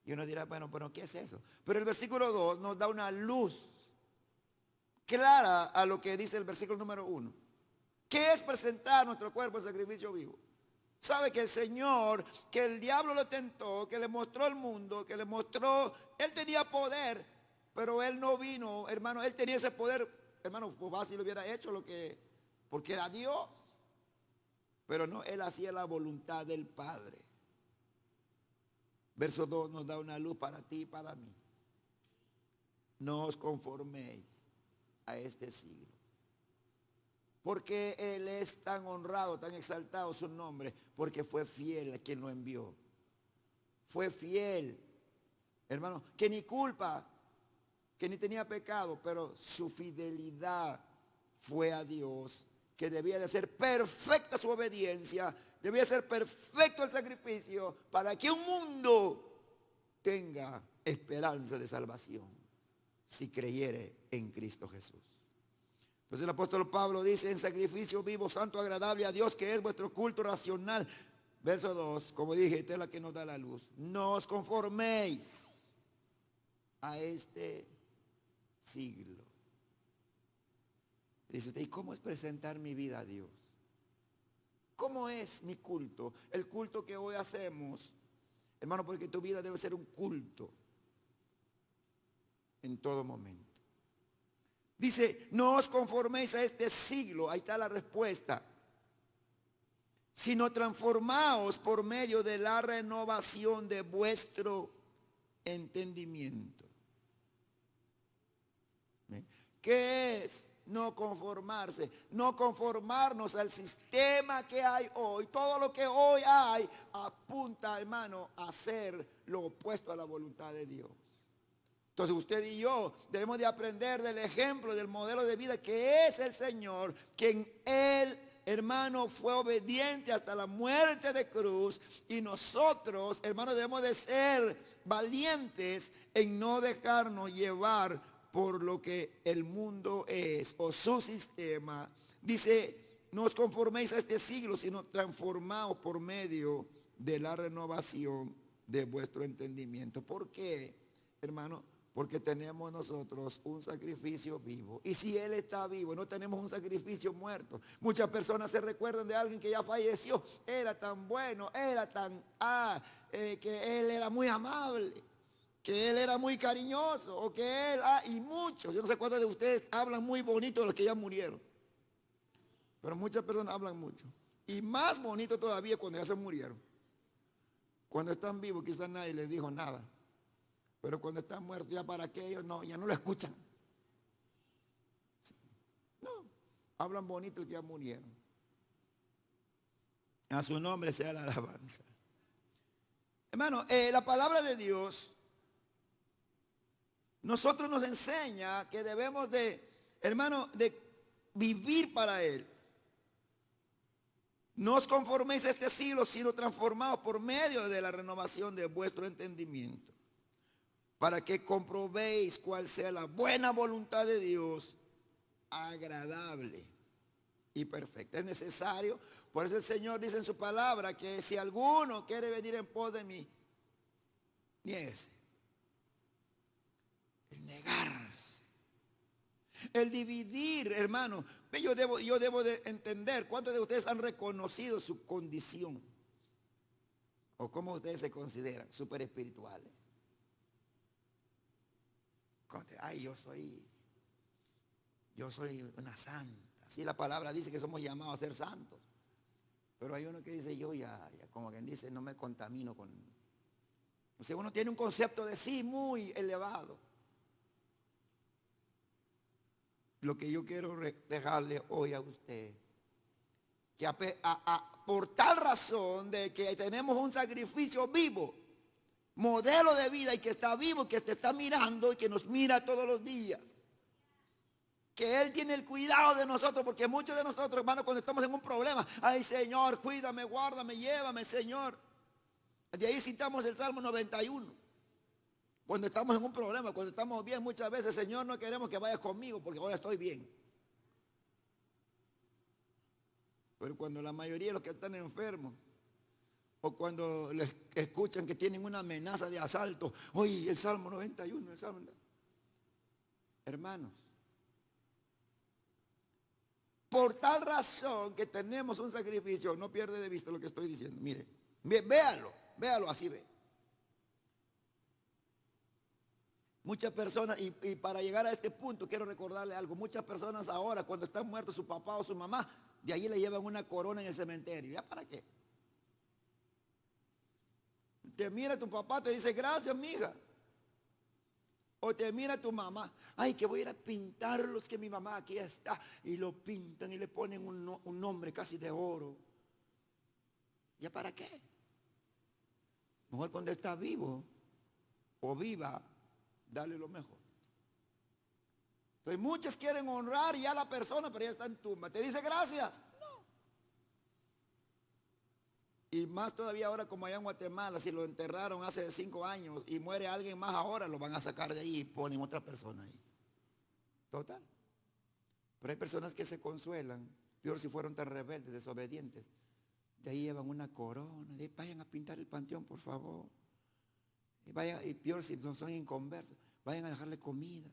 Y uno dirá, bueno, pero ¿qué es eso? Pero el versículo 2 nos da una luz clara a lo que dice el versículo número 1. ¿Qué es presentar nuestro cuerpo en sacrificio vivo? Sabe que el Señor, que el diablo lo tentó, que le mostró el mundo, que le mostró, Él tenía poder, pero Él no vino, hermano, Él tenía ese poder, hermano, pues fácil hubiera hecho porque era Dios. Pero no, Él hacía la voluntad del Padre. Verso 2 nos da una luz para ti y para mí. No os conforméis a este siglo. Porque Él es tan honrado, tan exaltado su nombre, porque fue fiel a quien lo envió. Fue fiel, hermano, que ni culpa, que ni tenía pecado, pero su fidelidad fue a Dios, que debía de ser perfecta su obediencia, debía ser perfecto el sacrificio para que un mundo tenga esperanza de salvación si creyere en Cristo Jesús. Entonces el apóstol Pablo dice, en sacrificio vivo, santo, agradable a Dios, que es vuestro culto racional. Verso 2, como dije, esta es la que nos da la luz. No os conforméis a este siglo. Dice usted, ¿y cómo es presentar mi vida a Dios? ¿Cómo es mi culto? El culto que hoy hacemos, hermano, porque tu vida debe ser un culto en todo momento. Dice, no os conforméis a este siglo, ahí está la respuesta, sino transformaos por medio de la renovación de vuestro entendimiento. ¿Qué es no conformarse? No conformarnos al sistema que hay hoy. Todo lo que hoy hay apunta, hermano, a hacer lo opuesto a la voluntad de Dios. Entonces usted y yo debemos de aprender del ejemplo, del modelo de vida que es el Señor, quien Él, hermano, fue obediente hasta la muerte de cruz. Y nosotros, hermano, debemos de ser valientes en no dejarnos llevar por lo que el mundo es o su sistema. Dice, no os conforméis a este siglo, sino transformaos por medio de la renovación de vuestro entendimiento. ¿Por qué, hermano? Porque tenemos nosotros un sacrificio vivo. Y si Él está vivo, no tenemos un sacrificio muerto. Muchas personas se recuerdan de alguien que ya falleció. Era tan bueno, era tan, que Él era muy amable, que Él era muy cariñoso, o que Él, y muchos, yo no sé cuántos de ustedes hablan muy bonito de los que ya murieron. Pero muchas personas hablan mucho. Y más bonito todavía cuando ya se murieron. Cuando están vivos quizás nadie les dijo nada. Pero cuando están muertos, ya para qué ellos no, ya no lo escuchan. No, hablan bonito el que ya murieron. A su nombre sea la alabanza. Hermano, la palabra de Dios, nosotros nos enseña que debemos de, hermano, de vivir para Él. No os conforméis a este siglo, sino transformados por medio de la renovación de vuestro entendimiento, para que comprobéis cuál sea la buena voluntad de Dios, agradable y perfecta. Es necesario, por eso el Señor dice en su palabra que si alguno quiere venir en pos de mí, niéguese. El negarse. El dividir, hermano. Yo debo de entender cuántos de ustedes han reconocido su condición. O cómo ustedes se consideran, súper espirituales. Ay, yo soy una santa. Así la palabra dice que somos llamados a ser santos. Pero hay uno que dice, yo ya como quien dice, no me contamino con... O sea, uno tiene un concepto de sí muy elevado. Lo que yo quiero dejarle hoy a usted, que por tal razón de que tenemos un sacrificio vivo, modelo de vida, y que está vivo, que te está mirando y que nos mira todos los días, que Él tiene el cuidado de nosotros, porque muchos de nosotros, hermanos, cuando estamos en un problema, ay Señor, cuídame, guárdame, llévame, Señor. De ahí citamos el Salmo 91. Cuando estamos en un problema, cuando estamos bien, muchas veces, Señor, no queremos que vayas conmigo porque ahora estoy bien. Pero cuando la mayoría de los que están enfermos, o cuando les escuchan que tienen una amenaza de asalto, oye, el Salmo 91, el Salmo... Hermanos, por tal razón que tenemos un sacrificio, no pierde de vista lo que estoy diciendo. Mire, véalo así, ve. Muchas personas, y para llegar a este punto quiero recordarle algo, muchas personas ahora cuando están muertos su papá o su mamá, de allí le llevan una corona en el cementerio. ¿Ya para qué? Te mira tu papá, te dice gracias, mija. O te mira tu mamá, ay, que voy a ir a pintarlos, que mi mamá aquí está. Y lo pintan y le ponen un nombre casi de oro. ¿Ya para qué? Mejor cuando está vivo o viva, dale lo mejor. Entonces muchos quieren honrar ya a la persona, pero ya está en tumba. Te dice gracias. No. Y más todavía ahora como allá en Guatemala, si lo enterraron hace 5 años y muere alguien más ahora, lo van a sacar de ahí y ponen otra persona ahí. Total. Pero hay personas que se consuelan, peor si fueron tan rebeldes, desobedientes. De ahí llevan una corona, de ahí vayan a pintar el panteón, por favor. Y peor si no son inconversos, vayan a dejarle comida.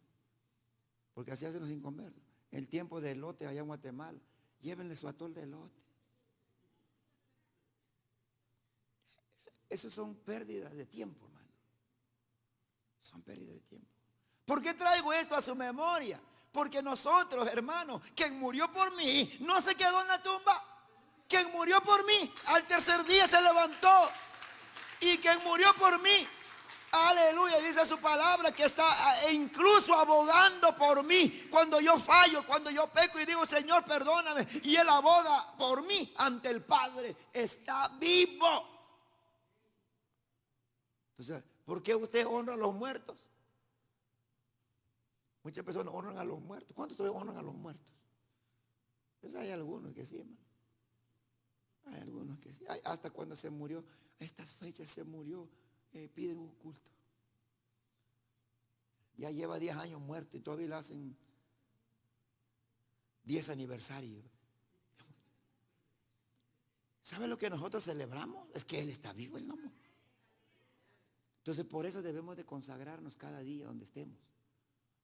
Porque así hacen los inconversos. En el tiempo de elote allá en Guatemala, llévenle su atol de elote. Eso son pérdidas de tiempo, hermano. Son pérdidas de tiempo. ¿Por qué traigo esto a su memoria? Porque nosotros, hermanos, quien murió por mí, no se quedó en la tumba. Quien murió por mí, al tercer día se levantó. Y quien murió por mí, aleluya, dice su palabra que está incluso abogando por mí. Cuando yo fallo, cuando yo peco y digo, Señor, perdóname, y Él aboga por mí ante el Padre. Está vivo. Entonces, ¿por qué usted honra a los muertos? Muchas personas honran a los muertos. ¿Cuántos ustedes honran a los muertos? Pues hay algunos que sí, hermano. Hay algunos que sí. Hasta cuando se murió, a estas fechas se murió, piden un culto. Ya lleva 10 años muerto y todavía le hacen 10 aniversarios. ¿Sabe lo que nosotros celebramos? Es que Él está vivo, Él no. Entonces por eso debemos de consagrarnos cada día donde estemos.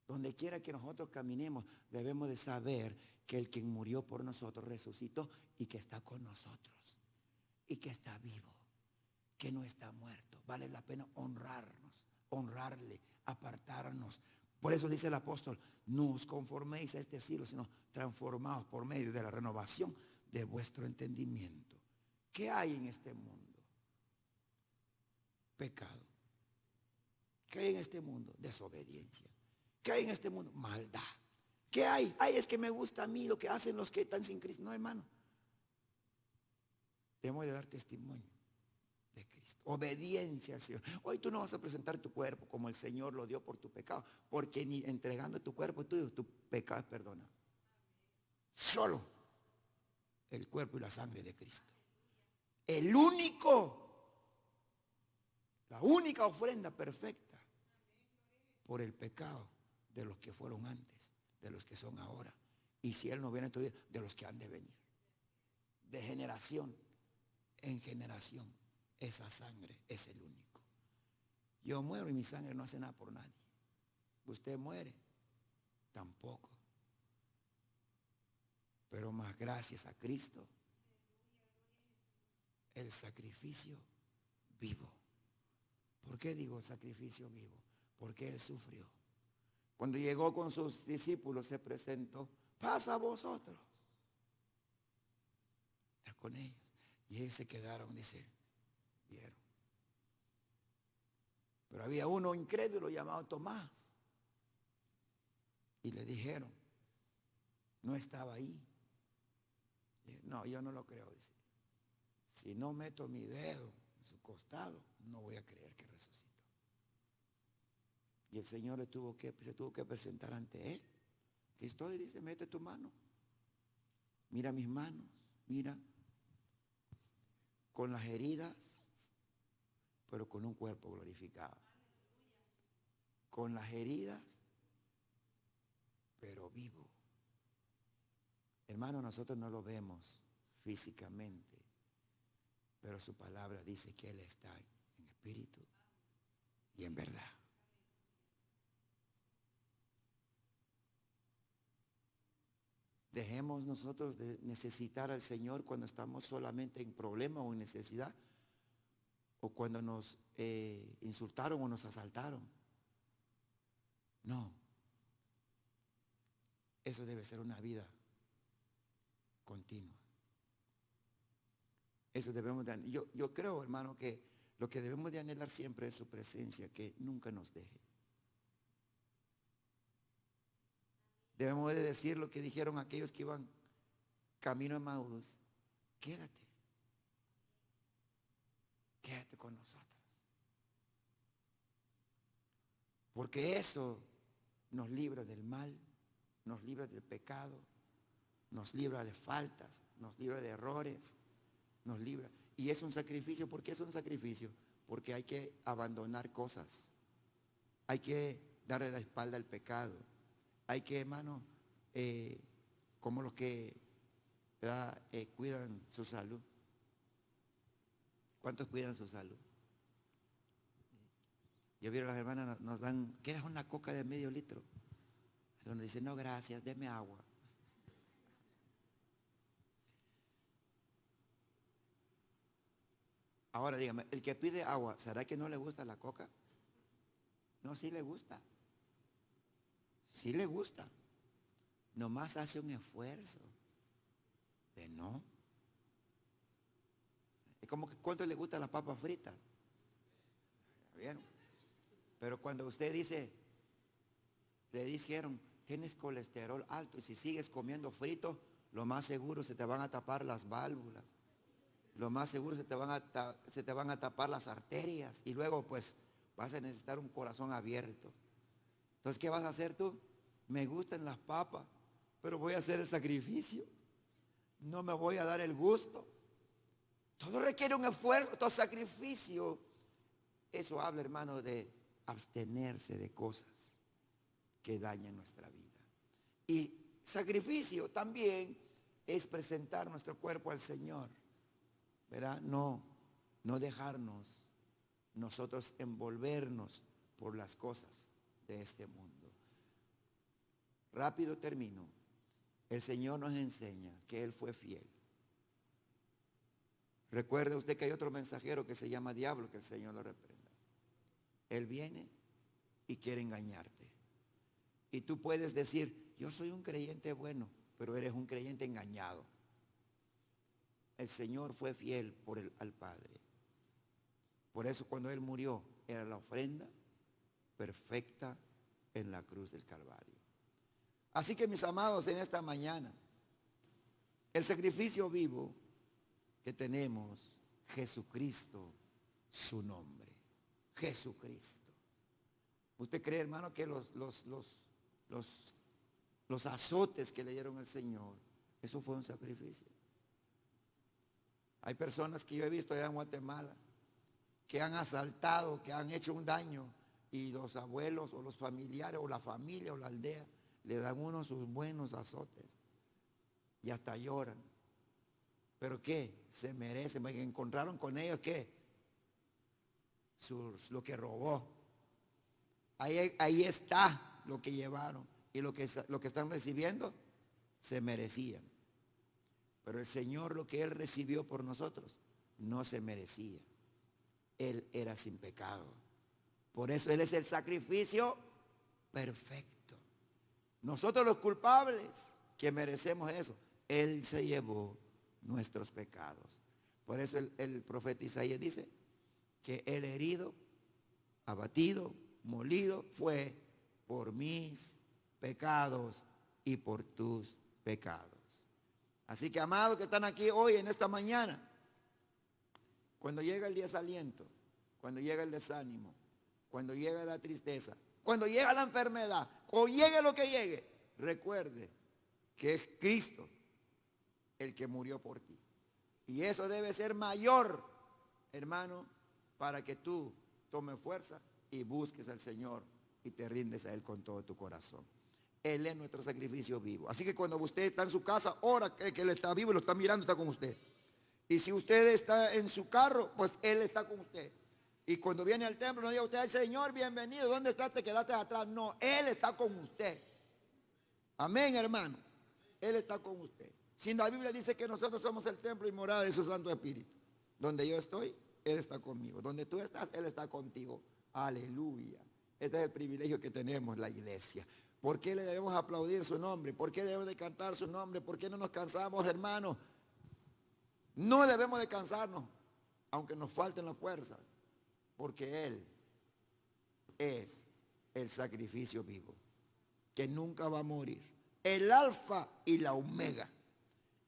Donde quiera que nosotros caminemos, debemos de saber que el quien murió por nosotros resucitó y que está con nosotros. Y que está vivo, que no está muerto. Vale la pena honrarnos, honrarle, apartarnos. Por eso dice el apóstol, no os conforméis a este siglo, sino transformaos por medio de la renovación de vuestro entendimiento. ¿Qué hay en este mundo? Pecado. ¿Qué hay en este mundo? Desobediencia. ¿Qué hay en este mundo? Maldad. ¿Qué hay? Ay, es que me gusta a mí lo que hacen los que están sin Cristo. No, hermano. Debemos de dar testimonio de Cristo. Obediencia al Señor. Hoy tú no vas a presentar tu cuerpo como el Señor lo dio por tu pecado, porque ni entregando tu cuerpo tuyo, tu pecado es perdonado. Solo el cuerpo y la sangre de Cristo. El único, la única ofrenda perfecta por el pecado de los que fueron antes, de los que son ahora. Y si Él no viene todavía, de los que han de venir. De generación en generación, esa sangre es el único. Yo muero y mi sangre no hace nada por nadie. Usted muere, tampoco. Pero más gracias a Cristo, el sacrificio vivo. ¿Por qué digo sacrificio vivo? Porque Él sufrió. Cuando llegó con sus discípulos se presentó, pasa a vosotros. Era con ellos. Y ellos se quedaron, dice, vieron. Pero había uno incrédulo llamado Tomás. Y le dijeron, no estaba ahí. No, yo no lo creo, dice. Si no meto mi dedo en su costado, no voy a creer que resucitó. Y el Señor se tuvo que presentar ante él. Aquí estoy, dice, mete tu mano. Mira mis manos, mira. Con las heridas, pero con un cuerpo glorificado. Con las heridas, pero vivo. Hermano, nosotros no lo vemos físicamente, pero su palabra dice que Él está en espíritu y en verdad. Dejemos nosotros de necesitar al Señor cuando estamos solamente en problema o en necesidad, o cuando nos insultaron o nos asaltaron. No, eso debe ser una vida continua. Eso debemos de, yo creo, hermano, que lo que debemos de anhelar siempre es su presencia, que nunca nos deje. Debemos de decir lo que dijeron aquellos que iban camino a Emaús: quédate con nosotros. Porque eso nos libra del mal, nos libra del pecado, nos libra de faltas, nos libra de errores, nos libra. Y es un sacrificio. ¿Por qué es un sacrificio? Porque hay que abandonar cosas. Hay que darle la espalda al pecado. Hay que, hermano, como los que cuidan su salud. ¿Cuántos cuidan su salud? Yo vi a las hermanas nos dan, ¿quieres una coca de medio litro? Donde dicen, no gracias, deme agua. Ahora dígame, el que pide agua, ¿será que no le gusta la coca? No, sí le gusta. Sí le gusta. Nomás hace un esfuerzo de no. Es como que ¿cuánto le gustan las papas fritas? ¿Vieron? Pero cuando usted dice, le dijeron, tienes colesterol alto y si sigues comiendo frito, lo más seguro se te van a tapar las válvulas. Lo más seguro se te van a tapar las arterias y luego pues vas a necesitar un corazón abierto. Entonces, ¿qué vas a hacer tú? Me gustan las papas, pero voy a hacer el sacrificio. No me voy a dar el gusto. Todo requiere un esfuerzo, todo sacrificio. Eso habla, hermano, de abstenerse de cosas que dañan nuestra vida. Y sacrificio también es presentar nuestro cuerpo al Señor, ¿verdad? No dejarnos nosotros envolvernos por las cosas de este mundo. Rápido termino. El Señor nos enseña que Él fue fiel. Recuerde usted que hay otro mensajero que se llama diablo, que el Señor lo reprenda. Él viene y quiere engañarte. Y tú puedes decir, yo soy un creyente bueno, pero eres un creyente engañado. El Señor fue fiel al Padre. Por eso cuando Él murió, era la ofrenda perfecta en la cruz del Calvario. Así que, mis amados, en esta mañana, el sacrificio vivo que tenemos, Jesucristo, su nombre. Jesucristo. ¿Usted cree, hermano, que los azotes que le dieron al Señor, eso fue un sacrificio? Hay personas que yo he visto allá en Guatemala que han asaltado, que han hecho un daño, y los abuelos o los familiares o la familia o la aldea le dan uno sus buenos azotes y hasta lloran. ¿Pero qué? Se merecen. Encontraron con ellos ¿qué? Lo que robó. Ahí está lo que llevaron, y lo que están recibiendo se merecían. Pero el Señor, lo que Él recibió por nosotros, no se merecía. Él era sin pecado. Por eso Él es el sacrificio perfecto. Nosotros los culpables que merecemos eso, Él se llevó nuestros pecados. Por eso el profeta Isaías dice que el herido, abatido, molido fue por mis pecados y por tus pecados. Así que, amados que están aquí hoy en esta mañana, cuando llega el desaliento, cuando llega el desánimo, cuando llega la tristeza, cuando llega la enfermedad, o llegue lo que llegue, recuerde que es Cristo el que murió por ti. Y eso debe ser mayor, hermano, para que tú tomes fuerza y busques al Señor y te rindes a Él con todo tu corazón. Él es nuestro sacrificio vivo. Así que cuando usted está en su casa, ora que Él está vivo y lo está mirando, está con usted. Y si usted está en su carro, pues Él está con usted. Y cuando viene al templo, no diga usted, ay Señor, bienvenido, ¿dónde estás? Te quedaste atrás. No, Él está con usted. Amén, hermano. Él está con usted. Si la Biblia dice que nosotros somos el templo y morada de su Santo Espíritu. Donde yo estoy, Él está conmigo. Donde tú estás, Él está contigo. Aleluya. Este es el privilegio que tenemos la iglesia. ¿Por qué le debemos aplaudir su nombre? ¿Por qué debemos de cantar su nombre? ¿Por qué no nos cansamos, hermanos? No debemos de cansarnos, aunque nos falten las fuerzas, porque Él es el sacrificio vivo, que nunca va a morir. El alfa y la omega,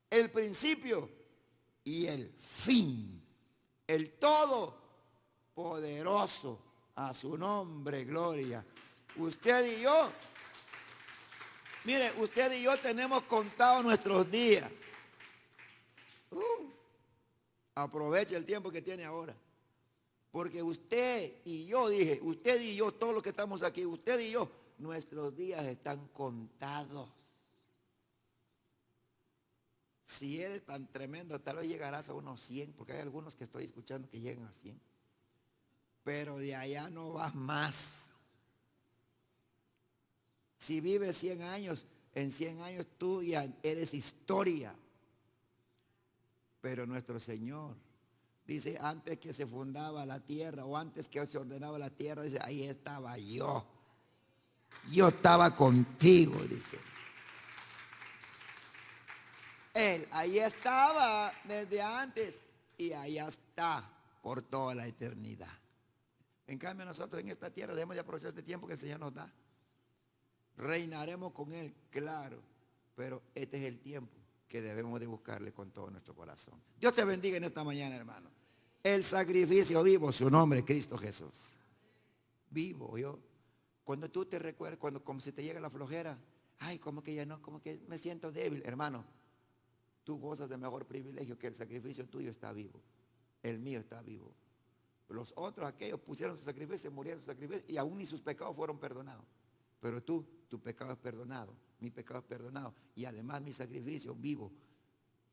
el principio y el fin, el todopoderoso, a su nombre, gloria. Usted y yo, mire, usted y yo tenemos contados nuestros días. Aproveche el tiempo que tiene ahora. Porque usted y yo, dije, usted y yo, todos los que estamos aquí, usted y yo, nuestros días están contados. Si eres tan tremendo, tal vez llegarás a unos 100, porque hay algunos que estoy escuchando que llegan a 100. Pero de allá no vas más. Si vives 100 años, en 100 años tú ya eres historia. Pero nuestro Señor dice, antes que se fundaba la tierra o antes que se ordenaba la tierra, dice, ahí estaba yo. Yo estaba contigo, dice. Él ahí estaba desde antes y allá está por toda la eternidad. En cambio nosotros en esta tierra debemos de aprovechar este tiempo que el Señor nos da. Reinaremos con Él, claro, pero este es el tiempo que debemos de buscarle con todo nuestro corazón. Dios te bendiga en esta mañana, hermano. El sacrificio vivo, su nombre, Cristo Jesús. Vivo, yo. Cuando tú te recuerdas, cuando como si te llega la flojera, ay, como que ya no, como que me siento débil, hermano. Tú gozas de mejor privilegio, que el sacrificio tuyo está vivo. El mío está vivo. Los otros, aquellos, pusieron su sacrificio, murieron su sacrificio y aún ni sus pecados fueron perdonados. Pero tú, tu pecado es perdonado, mi pecado es perdonado. Y además mi sacrificio vivo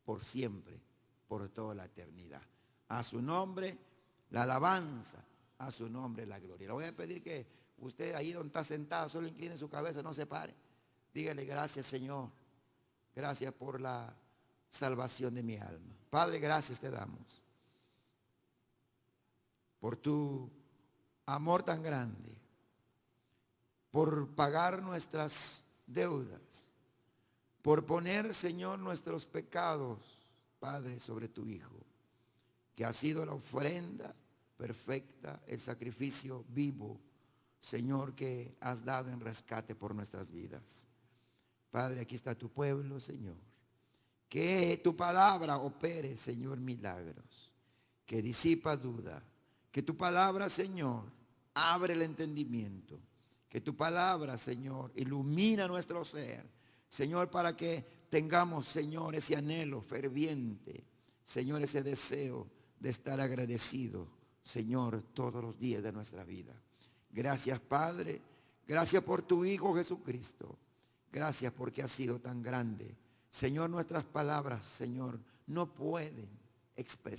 por siempre, por toda la eternidad. A su nombre la alabanza, a su nombre la gloria. Le voy a pedir que usted ahí donde está sentado, solo incline su cabeza, no se pare. Dígale gracias, Señor. Gracias por la salvación de mi alma. Padre, gracias te damos por tu amor tan grande, por pagar nuestras deudas, por poner, Señor, nuestros pecados, Padre, sobre tu Hijo, que ha sido la ofrenda perfecta, el sacrificio vivo, Señor, que has dado en rescate por nuestras vidas. Padre, aquí está tu pueblo, Señor. Que tu palabra opere, Señor, milagros, que disipa duda, que tu palabra, Señor, abre el entendimiento, que tu palabra, Señor, ilumina nuestro ser, Señor, para que tengamos, Señor, ese anhelo ferviente, Señor, ese deseo de estar agradecido, Señor, todos los días de nuestra vida. Gracias, Padre, gracias por tu Hijo Jesucristo, gracias porque has sido tan grande. Señor, nuestras palabras, Señor, no pueden expresar